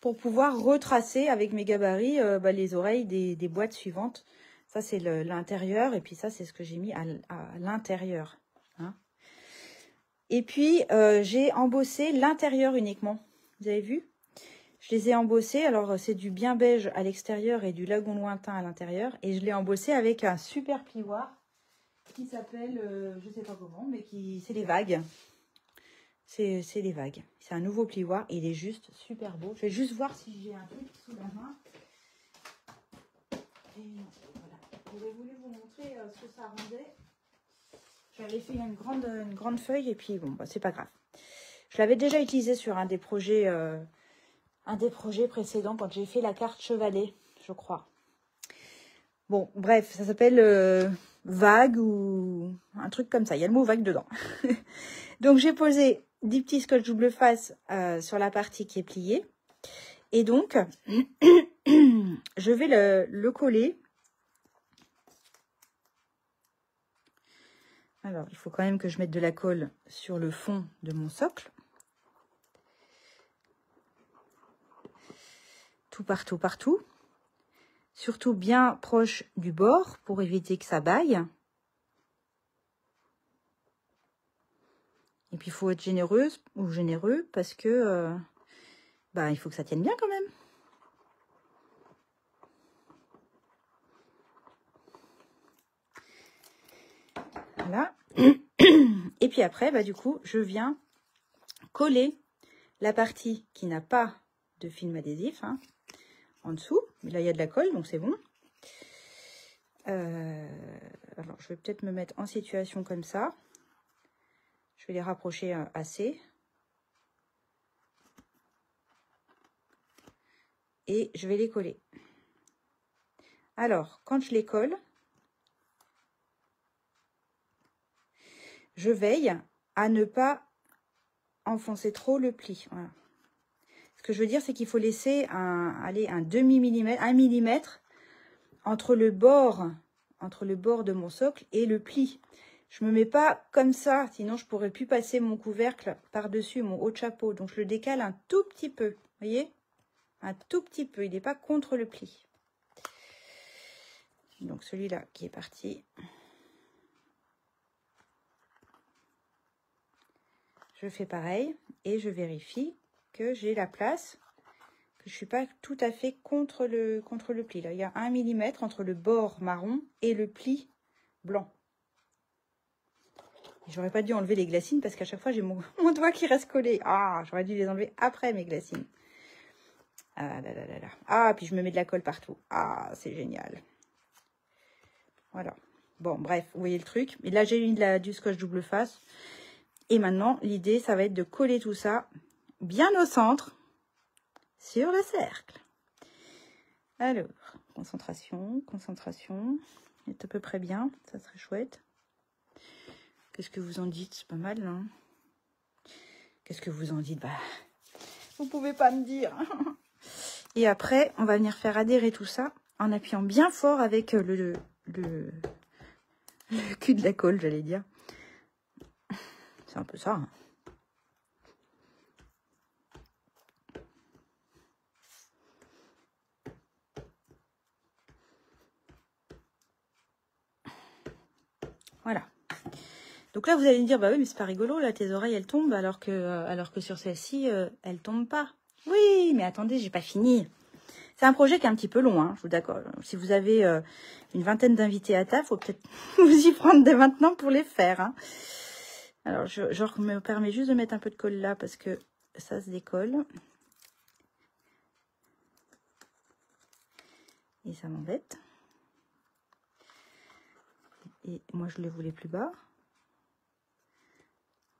pour pouvoir retracer avec mes gabarits les oreilles des boîtes suivantes. Ça, c'est l'intérieur, et puis ça, c'est ce que j'ai mis à l'intérieur. Hein. Et puis, j'ai embossé l'intérieur uniquement. Vous avez vu? Je les ai embossés. Alors, c'est du bien beige à l'extérieur et du lagon lointain à l'intérieur. Et je l'ai embossé avec un super plioir qui s'appelle, je ne sais pas comment, mais c'est les vagues. C'est les vagues. C'est un nouveau plioir. Et il est juste super beau. Je vais juste voir si j'ai un truc sous la main. Et voilà. J'aurais voulu vous montrer ce que ça rendait. J'avais fait une grande feuille et puis bon, bah, c'est pas grave. Je l'avais déjà utilisé sur un des projets précédents quand j'ai fait la carte chevalet, je crois. Bon, bref, ça s'appelle vague ou un truc comme ça. Il y a le mot vague dedans. Donc, j'ai posé 10 petits scotch double face sur la partie qui est pliée. Et donc, je vais le coller. Alors, il faut quand même que je mette de la colle sur le fond de mon socle. Tout partout, partout. Surtout bien proche du bord pour éviter que ça baille. Et puis, il faut être généreuse ou généreux parce que bah, il faut que ça tienne bien quand même. Voilà. Et puis après, bah, du coup, je viens coller la partie qui n'a pas de film adhésif hein, en dessous. Mais là, il y a de la colle, donc c'est bon. Alors, je vais peut-être me mettre en situation comme ça. Je vais les rapprocher assez. Et je vais les coller. Alors, quand je les colle, je veille à ne pas enfoncer trop le pli. Voilà. Ce que je veux dire, c'est qu'il faut laisser un demi-millimètre, 1 millimètre entre le bord de mon socle et le pli. Je ne me mets pas comme ça, sinon je ne pourrais plus passer mon couvercle par-dessus mon haut de chapeau. Donc, je le décale un tout petit peu. Vous voyez? Un tout petit peu. Il n'est pas contre le pli. Donc, celui-là qui est parti. Je fais pareil et je vérifie que j'ai la place, que je ne suis pas tout à fait contre le pli. Là, il y a 1 millimètre entre le bord marron et le pli blanc. J'aurais pas dû enlever les glacines parce qu'à chaque fois, j'ai mon doigt qui reste collé. Ah, j'aurais dû les enlever après mes glacines. Ah là là là là. Ah, puis je me mets de la colle partout. Ah, c'est génial. Voilà. Bon, bref, vous voyez le truc. Et là, j'ai mis du scotch double face. Et maintenant, l'idée, ça va être de coller tout ça bien au centre sur le cercle. Alors, concentration, concentration. C'est à peu près bien, ça serait chouette. Qu'est-ce que vous en dites? C'est pas mal, non? Qu'est-ce que vous en dites? Bah, vous pouvez pas me dire. Et après, on va venir faire adhérer tout ça en appuyant bien fort avec le cul de la colle, j'allais dire. C'est un peu ça. Hein. Voilà. Donc là, vous allez me dire, bah oui, mais c'est pas rigolo, là, tes oreilles, elles tombent, alors que sur celle-ci, elles tombent pas. Oui, mais attendez, j'ai pas fini. C'est un projet qui est un petit peu long, hein, je vous d'accord. Si vous avez une vingtaine d'invités à table, il faut peut-être vous y prendre dès maintenant pour les faire. Hein. Alors, je me permets juste de mettre un peu de colle là, parce que ça se décolle. Et ça m'embête. Et moi, je les voulais plus bas.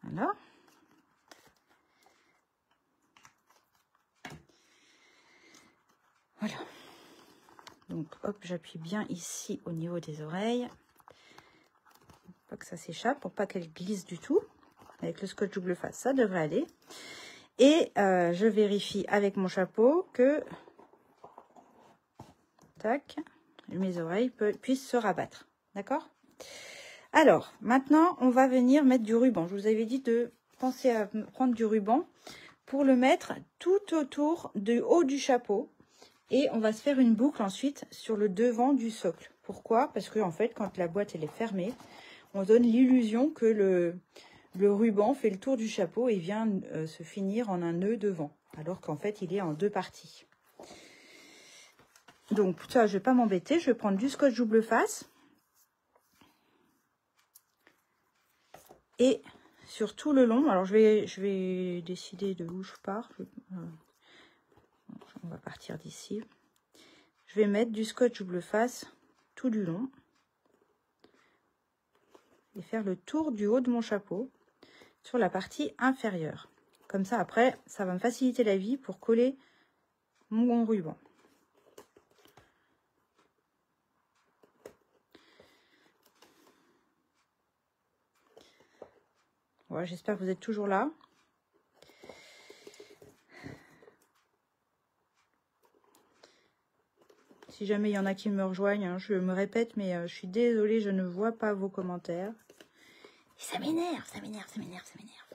Voilà. Voilà. Donc, hop, j'appuie bien ici au niveau des oreilles. Pour pas que ça s'échappe, pour pas qu'elle glisse du tout. Avec le scotch double face, ça devrait aller. Et je vérifie avec mon chapeau que tac, mes oreilles puissent se rabattre. D'accord? Alors, maintenant, on va venir mettre du ruban. Je vous avais dit de penser à prendre du ruban pour le mettre tout autour du haut du chapeau. Et on va se faire une boucle ensuite sur le devant du socle. Pourquoi? Parce que en fait, quand la boîte elle est fermée, on donne l'illusion que le ruban fait le tour du chapeau et vient se finir en un nœud devant, alors qu'en fait, il est en 2 parties. Donc, ça, je ne vais pas m'embêter. Je vais prendre du scotch double face. Et sur tout le long, alors je vais décider de où je pars. On va partir d'ici. Je vais mettre du scotch double face tout du long. Et faire le tour du haut de mon chapeau sur la partie inférieure. Comme ça, après, ça va me faciliter la vie pour coller mon ruban. Voilà, j'espère que vous êtes toujours là. Si jamais il y en a qui me rejoignent, hein, je me répète, mais je suis désolée, je ne vois pas vos commentaires. Et ça m'énerve, ça m'énerve, ça m'énerve, ça m'énerve.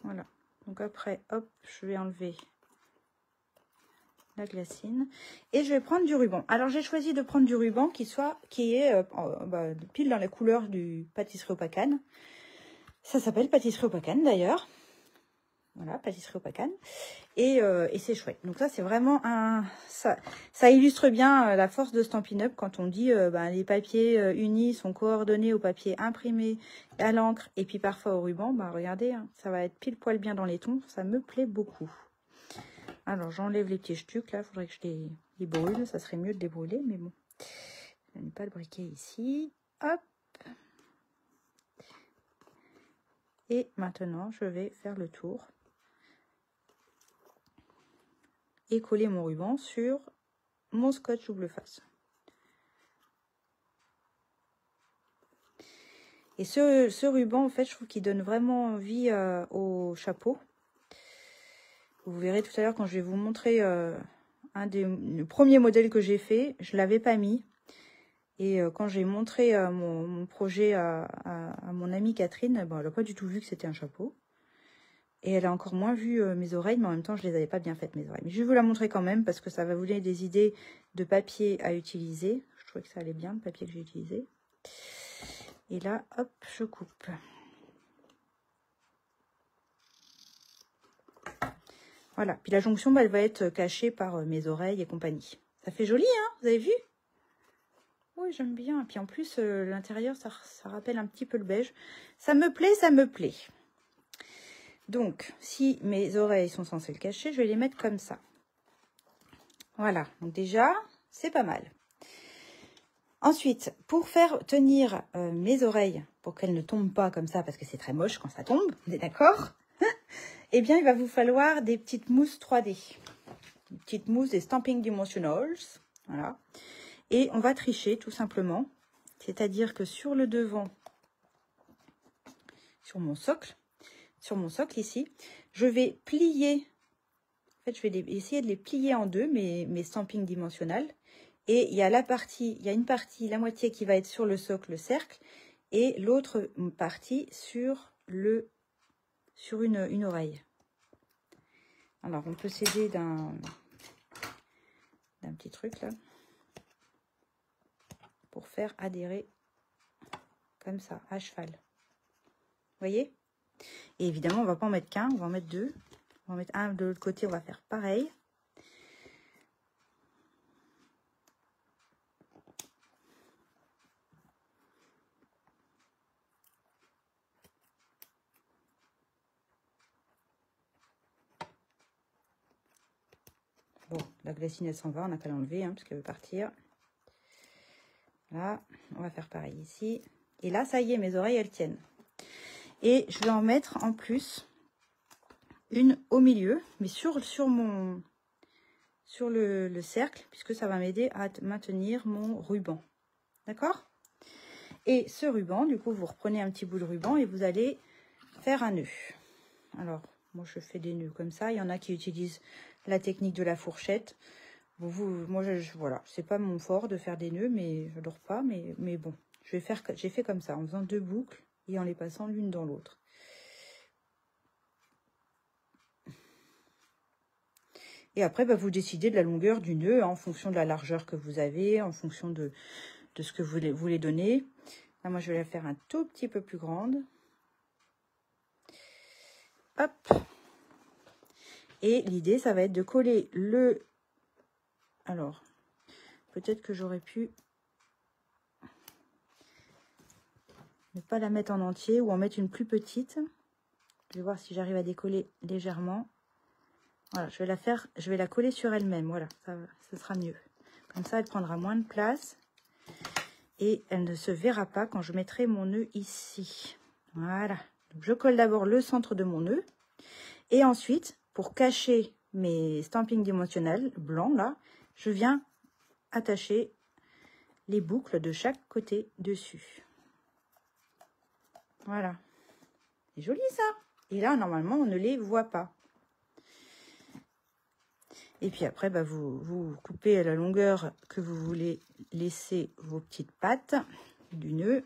Voilà. Donc après, hop, je vais enlever la glacine et je vais prendre du ruban. Alors j'ai choisi de prendre du ruban qui est pile dans la couleur du pâtisserie au pacane. Ça s'appelle pâtisserie au pacane d'ailleurs. Voilà, pâtisserie au pacane. Et c'est chouette. Donc ça c'est vraiment ça illustre bien la force de Stampin' Up quand on dit les papiers unis sont coordonnés au papier imprimé, à l'encre et puis parfois au ruban. Regardez, hein, ça va être pile poil bien dans les tons. Ça me plaît beaucoup. Alors, j'enlève les petits ch'tucs, là. Il faudrait que je les brûle. Ça serait mieux de les brûler, mais bon. Je n'ai pas le briquet ici. Hop. Et maintenant, je vais faire le tour. Et coller mon ruban sur mon scotch double face. Et ce ruban, en fait, je trouve qu'il donne vraiment vie au chapeau. Vous verrez tout à l'heure quand je vais vous montrer le premier modèle que j'ai fait, je ne l'avais pas mis. Et quand j'ai montré mon projet à mon amie Catherine, elle n'a pas du tout vu que c'était un chapeau. Et elle a encore moins vu mes oreilles, mais en même temps, je ne les avais pas bien faites, mes oreilles. Mais je vais vous la montrer quand même, parce que ça va vous donner des idées de papier à utiliser. Je trouvais que ça allait bien, le papier que j'ai utilisé. Et là, hop, je coupe. Voilà, puis la jonction, elle va être cachée par mes oreilles et compagnie. Ça fait joli, hein, vous avez vu? Oui, j'aime bien. Et puis en plus, l'intérieur, ça rappelle un petit peu le beige. Ça me plaît, ça me plaît. Donc, si mes oreilles sont censées le cacher, je vais les mettre comme ça. Voilà, donc déjà, c'est pas mal. Ensuite, pour faire tenir mes oreilles, pour qu'elles ne tombent pas comme ça, parce que c'est très moche quand ça tombe, on est d'accord? Eh bien, il va vous falloir des petites mousses 3D. Des petites mousses, des Stampin' Dimensionals. Voilà. Et on va tricher, tout simplement. C'est-à-dire que sur le devant, sur mon socle ici, je vais plier. En fait, je vais essayer de les plier en deux, mes Stampin' Dimensionals. Et il y a une partie, la moitié qui va être sur le socle, le cercle, et l'autre partie sur une oreille. Alors, on peut s'aider d'un petit truc là, pour faire adhérer comme ça, à cheval. Vous voyez? Et évidemment, on va pas en mettre qu'un, on va en mettre deux. On va en mettre un de l'autre côté, on va faire pareil. Bon, la glacine, elle s'en va, on n'a qu'à l'enlever, hein, parce qu'elle veut partir. Là, on va faire pareil ici. Et là, ça y est, mes oreilles, elles tiennent. Et je vais en mettre en plus une au milieu, mais sur le cercle, puisque ça va m'aider à maintenir mon ruban. D'accord? Et ce ruban, du coup, vous reprenez un petit bout de ruban et vous allez faire un nœud. Alors, moi, je fais des nœuds comme ça. Il y en a qui utilisent la technique de la fourchette. Moi, voilà, c'est pas mon fort de faire des nœuds, mais je n'adore pas. Mais bon, j'ai fait comme ça, en faisant deux boucles et en les passant l'une dans l'autre. Et après, bah, vous décidez de la longueur du nœud, hein, en fonction de la largeur que vous avez, en fonction de ce que vous voulez donner. Là, moi, je vais la faire un tout petit peu plus grande. Hop. Et l'idée, ça va être de coller le... Alors, peut-être que j'aurais pu ne pas la mettre en entier ou en mettre une plus petite. Je vais voir si j'arrive à décoller légèrement. Voilà, je vais la coller sur elle-même. Voilà, ça sera mieux. Comme ça, elle prendra moins de place. Et elle ne se verra pas quand je mettrai mon nœud ici. Voilà. Donc, je colle d'abord le centre de mon nœud. Et ensuite, pour cacher mes stampings dimensionnels blancs, là, je viens attacher les boucles de chaque côté dessus. Voilà. C'est joli ça. Et là, normalement, on ne les voit pas. Et puis après, bah, vous coupez à la longueur que vous voulez laisser vos petites pattes du nœud.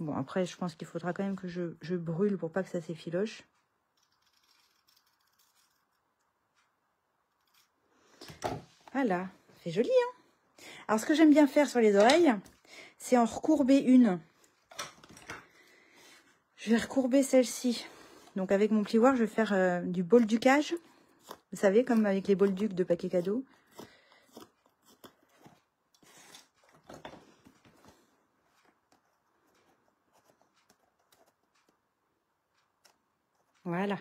Bon, après, je pense qu'il faudra quand même que je brûle pour pas que ça s'effiloche. Voilà, c'est joli, hein? Alors, ce que j'aime bien faire sur les oreilles, c'est en recourber une. Je vais recourber celle-ci. Donc, avec mon plioir, je vais faire du bolducage. Vous savez, comme avec les bolducs de paquets cadeaux. Voilà,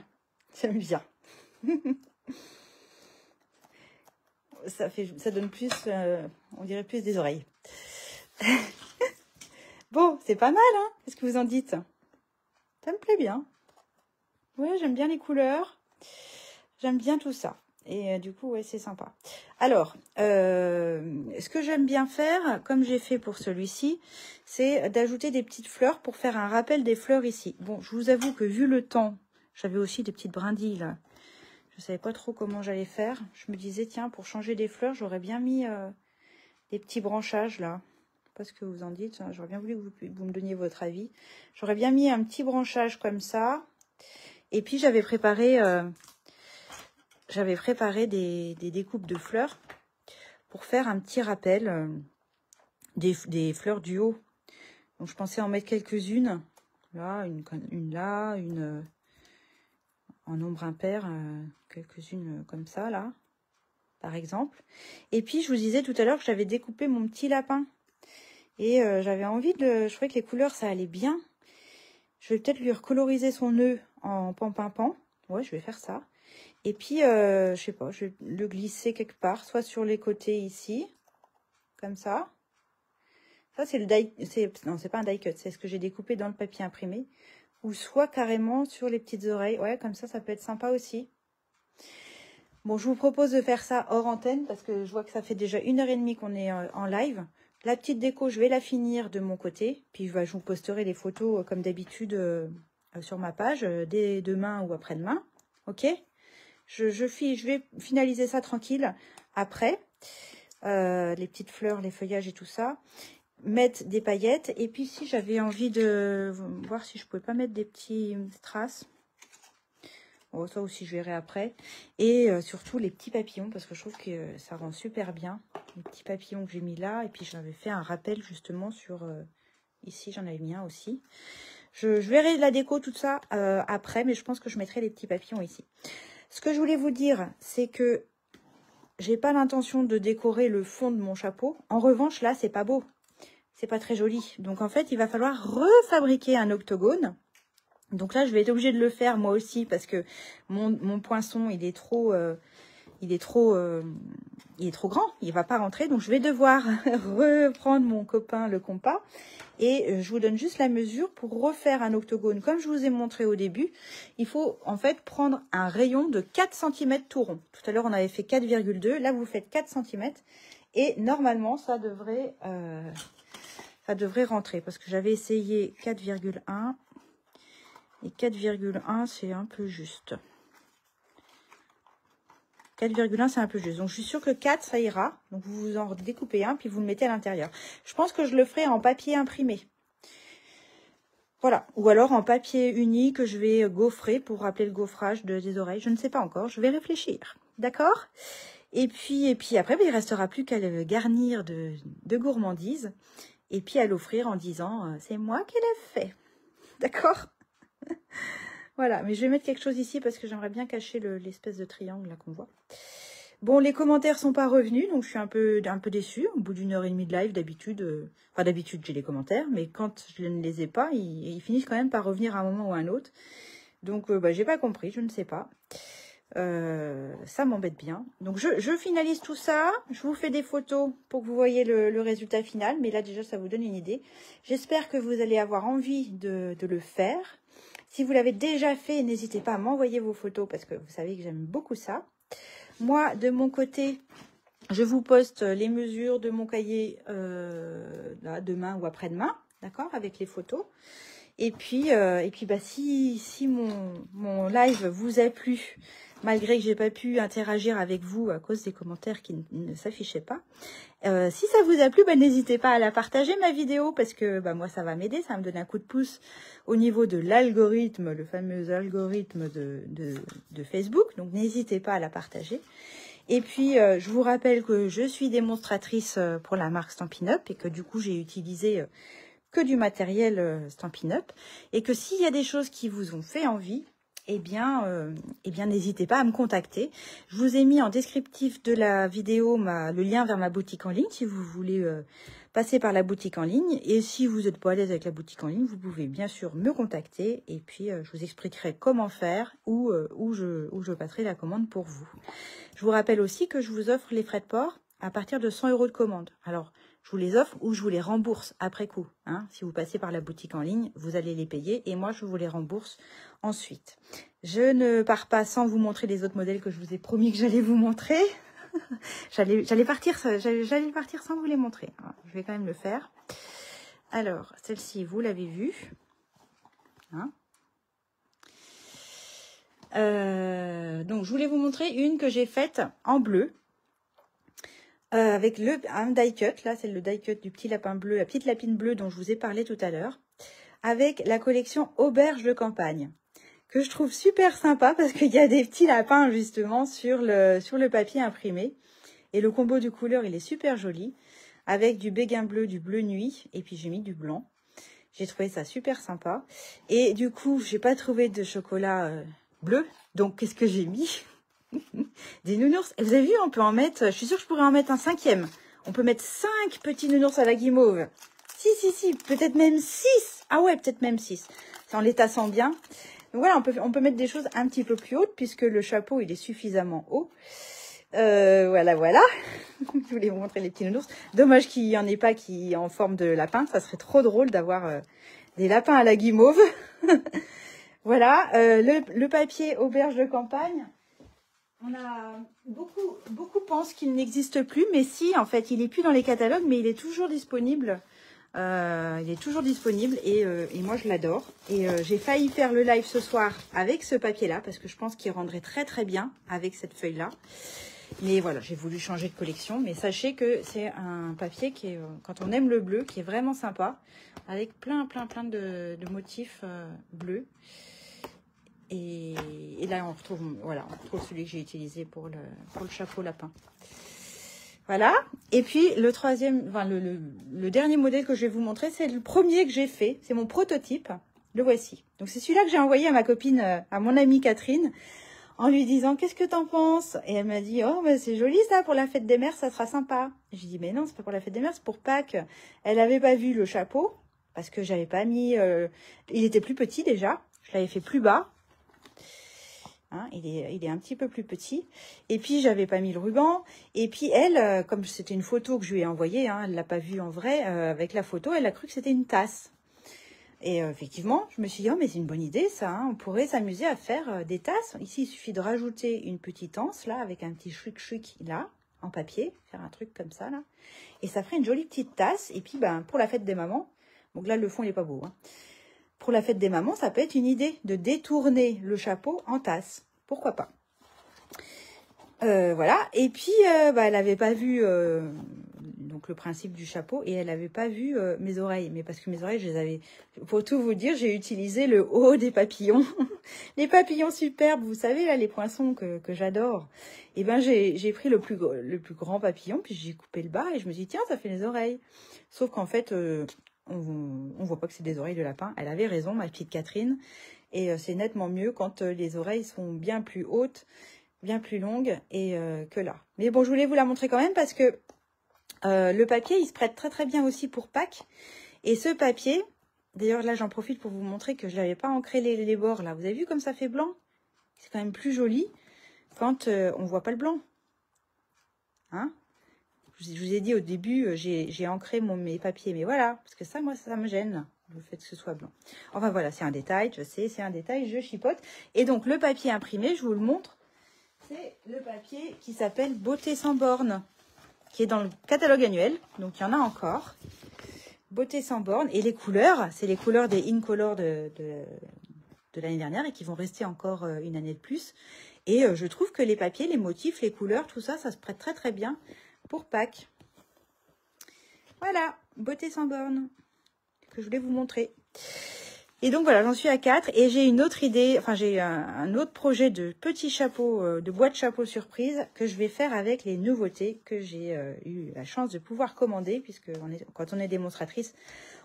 j'aime bien. Ça donne plus, on dirait plus des oreilles. Bon, c'est pas mal, hein? Qu'est-ce que vous en dites? Ça me plaît bien. Ouais, j'aime bien les couleurs. J'aime bien tout ça. Et du coup, ouais, c'est sympa. Alors, ce que j'aime bien faire, comme j'ai fait pour celui-ci, c'est d'ajouter des petites fleurs pour faire un rappel des fleurs ici. Bon, je vous avoue que vu le temps, j'avais aussi des petites brindilles là. Je ne savais pas trop comment j'allais faire. Je me disais, tiens, pour changer des fleurs, j'aurais bien mis des petits branchages là. Je sais pas ce que vous en dites. J'aurais bien voulu que vous me donniez votre avis. J'aurais bien mis un petit branchage comme ça. Et puis, j'avais préparé des découpes de fleurs pour faire un petit rappel des fleurs du haut. Donc, je pensais en mettre quelques-unes. Là, une là, une en nombre impair, quelques-unes comme ça, là, par exemple. Et puis, je vous disais tout à l'heure que j'avais découpé mon petit lapin. Et j'avais envie de... Je trouvais que les couleurs, ça allait bien. Je vais peut-être lui recoloriser son nœud en pan-pan-pan. Ouais, je vais faire ça. Et puis, je sais pas, je vais le glisser quelque part, soit sur les côtés ici, comme ça. Ça, c'est le die... Non, c'est pas un die cut, c'est ce que j'ai découpé dans le papier imprimé. Ou soit carrément sur les petites oreilles. Ouais, comme ça peut être sympa aussi. Bon, je vous propose de faire ça hors antenne, parce que je vois que ça fait déjà 1h30 qu'on est en live. La petite déco, je vais la finir de mon côté. Puis je vous posterai les photos, comme d'habitude, sur ma page, dès demain ou après-demain. Ok ? Je vais finaliser ça tranquille après. Les petites fleurs, les feuillages et tout ça. Mettre des paillettes. Et puis si j'avais envie de voir si je pouvais pas mettre des petits strass. Bon, ça aussi je verrai après. Et surtout les petits papillons, parce que je trouve que ça rend super bien. Les petits papillons que j'ai mis là. Et puis j'avais fait un rappel justement sur... ici j'en avais mis un aussi. Je verrai la déco, tout ça après. Mais je pense que je mettrai les petits papillons ici. Ce que je voulais vous dire, c'est que j'ai pas l'intention de décorer le fond de mon chapeau. En revanche, là, c'est pas beau. C'est pas très joli. Donc, en fait, il va falloir refabriquer un octogone. Donc là, je vais être obligée de le faire moi aussi parce que mon poinçon, il est trop grand. Il va pas rentrer. Donc, je vais devoir reprendre mon copain, le compas. Et je vous donne juste la mesure pour refaire un octogone. Comme je vous ai montré au début, il faut en fait prendre un rayon de 4 cm tout rond. Tout à l'heure, on avait fait 4,2. Là, vous faites 4 cm. Et normalement, ça devrait rentrer. Parce que j'avais essayé 4,1. Et 4,1, c'est un peu juste. 4,1, c'est un peu juste. Donc, je suis sûre que 4, ça ira. Donc, vous en découpez un, puis vous le mettez à l'intérieur. Je pense que je le ferai en papier imprimé. Voilà. Ou alors en papier uni que je vais gaufrer pour rappeler le gaufrage des oreilles. Je ne sais pas encore. Je vais réfléchir. D'accord? Et puis après, il ne restera plus qu'à le garnir de gourmandises. Et puis à l'offrir en disant, c'est moi qui l'ai fait. D'accord? Voilà. Mais je vais mettre quelque chose ici parce que j'aimerais bien cacher l'espèce de triangle là qu'on voit. Bon, les commentaires sont pas revenus, donc je suis un peu déçue. Au bout d'1h30 de live, d'habitude, enfin d'habitude j'ai les commentaires, mais quand je ne les ai pas, ils finissent quand même par revenir à un moment ou à un autre. Donc, j'ai pas compris, je ne sais pas. Ça m'embête bien. Donc, je finalise tout ça. Je vous fais des photos pour que vous voyez le résultat final. Mais là, déjà, ça vous donne une idée. J'espère que vous allez avoir envie de le faire. Si vous l'avez déjà fait, n'hésitez pas à m'envoyer vos photos parce que vous savez que j'aime beaucoup ça. Moi, de mon côté, je vous poste les mesures de mon cahier là, demain ou après-demain, d'accord, avec les photos. Et puis si mon live vous a plu, malgré que j'ai pas pu interagir avec vous à cause des commentaires qui ne s'affichaient pas, si ça vous a plu, n'hésitez pas à la partager ma vidéo parce que moi ça va m'aider, ça va me donner un coup de pouce au niveau de l'algorithme, le fameux algorithme de Facebook. Donc n'hésitez pas à la partager. Et puis je vous rappelle que je suis démonstratrice pour la marque Stampin' Up et que du coup j'ai utilisé que du matériel Stampin' Up et que s'il y a des choses qui vous ont fait envie, eh bien n'hésitez pas à me contacter. Je vous ai mis en descriptif de la vidéo le lien vers ma boutique en ligne si vous voulez passer par la boutique en ligne. Et si vous n'êtes pas à l'aise avec la boutique en ligne, vous pouvez bien sûr me contacter et puis je vous expliquerai comment faire ou je passerai la commande pour vous. Je vous rappelle aussi que je vous offre les frais de port à partir de 100 € de commande. Alors, je vous les offre ou je vous les rembourse après coup. Hein. Si vous passez par la boutique en ligne, vous allez les payer et moi, je vous les rembourse ensuite. Je ne pars pas sans vous montrer les autres modèles que je vous ai promis que j'allais vous montrer. J'allais partir sans vous les montrer. Alors, je vais quand même le faire. Alors, celle-ci, vous l'avez vue. Hein. Donc, je voulais vous montrer une que j'ai faite en bleu. Avec un die cut, là c'est le die cut du petit lapin bleu, la petite lapine bleue dont je vous ai parlé tout à l'heure, avec la collection Auberge de campagne, que je trouve super sympa parce qu'il y a des petits lapins justement sur le papier imprimé, et le combo de couleurs il est super joli, avec du béguin bleu, du bleu nuit, et puis j'ai mis du blanc. J'ai trouvé ça super sympa, et du coup j'ai pas trouvé de chocolat bleu, donc qu'est-ce que j'ai mis? Des nounours. Et vous avez vu, on peut en mettre, je suis sûre que je pourrais en mettre un 5e. On peut mettre 5 petits nounours à la guimauve. Si, peut-être même 6. Ah ouais, peut-être même 6. C'est en les tassant bien. Donc voilà, on peut mettre des choses un petit peu plus hautes puisque le chapeau, il est suffisamment haut. Voilà. Je voulais vous montrer les petits nounours. Dommage qu'il n'y en ait pas qui en forme de lapin. Ça serait trop drôle d'avoir des lapins à la guimauve. Voilà, le papier Auberge de campagne. On a beaucoup pensent qu'il n'existe plus, mais si, en fait, il n'est plus dans les catalogues, mais il est toujours disponible. Et moi, je l'adore. Et j'ai failli faire le live ce soir avec ce papier-là, parce que je pense qu'il rendrait très très bien avec cette feuille-là. Mais voilà, j'ai voulu changer de collection. Mais sachez que c'est un papier qui est, quand on aime le bleu, qui est vraiment sympa, avec plein de motifs bleus. Et là, on retrouve celui que j'ai utilisé pour le chapeau lapin. Voilà. Et puis, le troisième, le dernier modèle que je vais vous montrer, c'est le premier que j'ai fait. C'est mon prototype. Le voici. Donc, c'est celui-là que j'ai envoyé à ma copine, à mon amie Catherine, en lui disant, qu'est-ce que t'en penses? Et elle m'a dit, oh, c'est joli ça, pour la fête des mères, ça sera sympa. J'ai dit, mais non, c'est pas pour la fête des mères, c'est pour Pâques. Elle n'avait pas vu le chapeau, parce que j'avais pas mis, il était plus petit déjà. Je l'avais fait plus bas. Hein, il est un petit peu plus petit. Et puis, j'avais pas mis le ruban. Et puis, elle, comme c'était une photo que je lui ai envoyée, hein, elle l'a pas vue en vrai, avec la photo, elle a cru que c'était une tasse. Et effectivement, je me suis dit, oh, mais c'est une bonne idée, ça. Hein, on pourrait s'amuser à faire des tasses. Ici, il suffit de rajouter une petite anse, là, avec un petit chouic là, en papier. Faire un truc comme ça, là. Et ça ferait une jolie petite tasse. Et puis, pour la fête des mamans, donc là, le fond, il est pas beau, hein. Pour la fête des mamans, ça peut être une idée de détourner le chapeau en tasse. Pourquoi pas? Voilà. Et puis, elle n'avait pas vu donc le principe du chapeau, et elle n'avait pas vu mes oreilles. Mais parce que mes oreilles, je les avais... Pour tout vous dire, j'ai utilisé le haut des papillons. Les papillons superbes, vous savez, là, les poinçons que j'adore. Et ben j'ai pris le plus grand papillon, puis j'ai coupé le bas, et je me suis dit, tiens, ça fait les oreilles. Sauf qu'en fait, on voit pas que c'est des oreilles de lapin. Elle avait raison, ma petite Catherine. Et c'est nettement mieux quand les oreilles sont bien plus hautes, bien plus longues que là. Mais bon, je voulais vous la montrer quand même parce que le papier, il se prête très très bien aussi pour Pâques. Et ce papier, d'ailleurs là j'en profite pour vous montrer que je n'avais pas ancré les bords là. Vous avez vu comme ça fait blanc? C'est quand même plus joli quand on voit pas le blanc. Hein? Je vous ai dit au début, j'ai ancré mes papiers. Mais voilà, parce que ça, moi, ça me gêne, le fait que ce soit blanc. Enfin voilà, c'est un détail, je sais, c'est un détail, je chipote. Et donc le papier imprimé, je vous le montre. C'est le papier qui s'appelle Beauté sans bornes, qui est dans le catalogue annuel. Donc, il y en a encore. Beauté sans bornes. Et les couleurs, c'est les couleurs des Incolor de l'année dernière et qui vont rester encore une année de plus. Et je trouve que les papiers, les motifs, les couleurs, tout ça, ça se prête très très bien pour Pâques. Voilà, Beauté sans bornes, que je voulais vous montrer. Et donc voilà, j'en suis à 4 et j'ai une autre idée, enfin j'ai un autre projet de petit chapeau, de boîte chapeau surprise que je vais faire avec les nouveautés que j'ai eu la chance de pouvoir commander, puisque quand on est démonstratrice,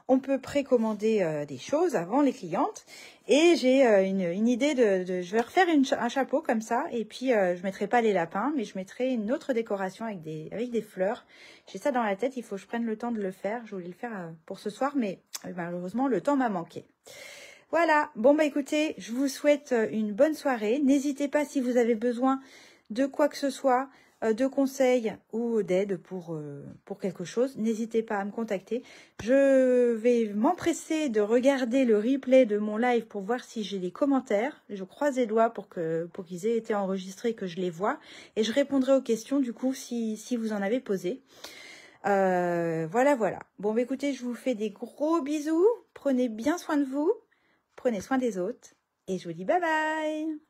on peut précommander des choses avant les clientes. Et j'ai une idée je vais refaire un chapeau comme ça, et puis je mettrai pas les lapins, mais je mettrai une autre décoration avec des fleurs. J'ai ça dans la tête, il faut que je prenne le temps de le faire. Je voulais le faire pour ce soir, mais malheureusement le temps m'a manqué. Voilà, bon bah écoutez, je vous souhaite une bonne soirée. N'hésitez pas si vous avez besoin de quoi que ce soit, de conseils ou d'aide pour quelque chose, n'hésitez pas à me contacter. Je vais m'empresser de regarder le replay de mon live pour voir si j'ai des commentaires. Je croise les doigts pour qu'ils aient été enregistrés, que je les vois. Et je répondrai aux questions du coup si vous en avez posé. Voilà. Bon bah écoutez, je vous fais des gros bisous. Prenez bien soin de vous. Prenez soin des autres. Et je vous dis bye bye.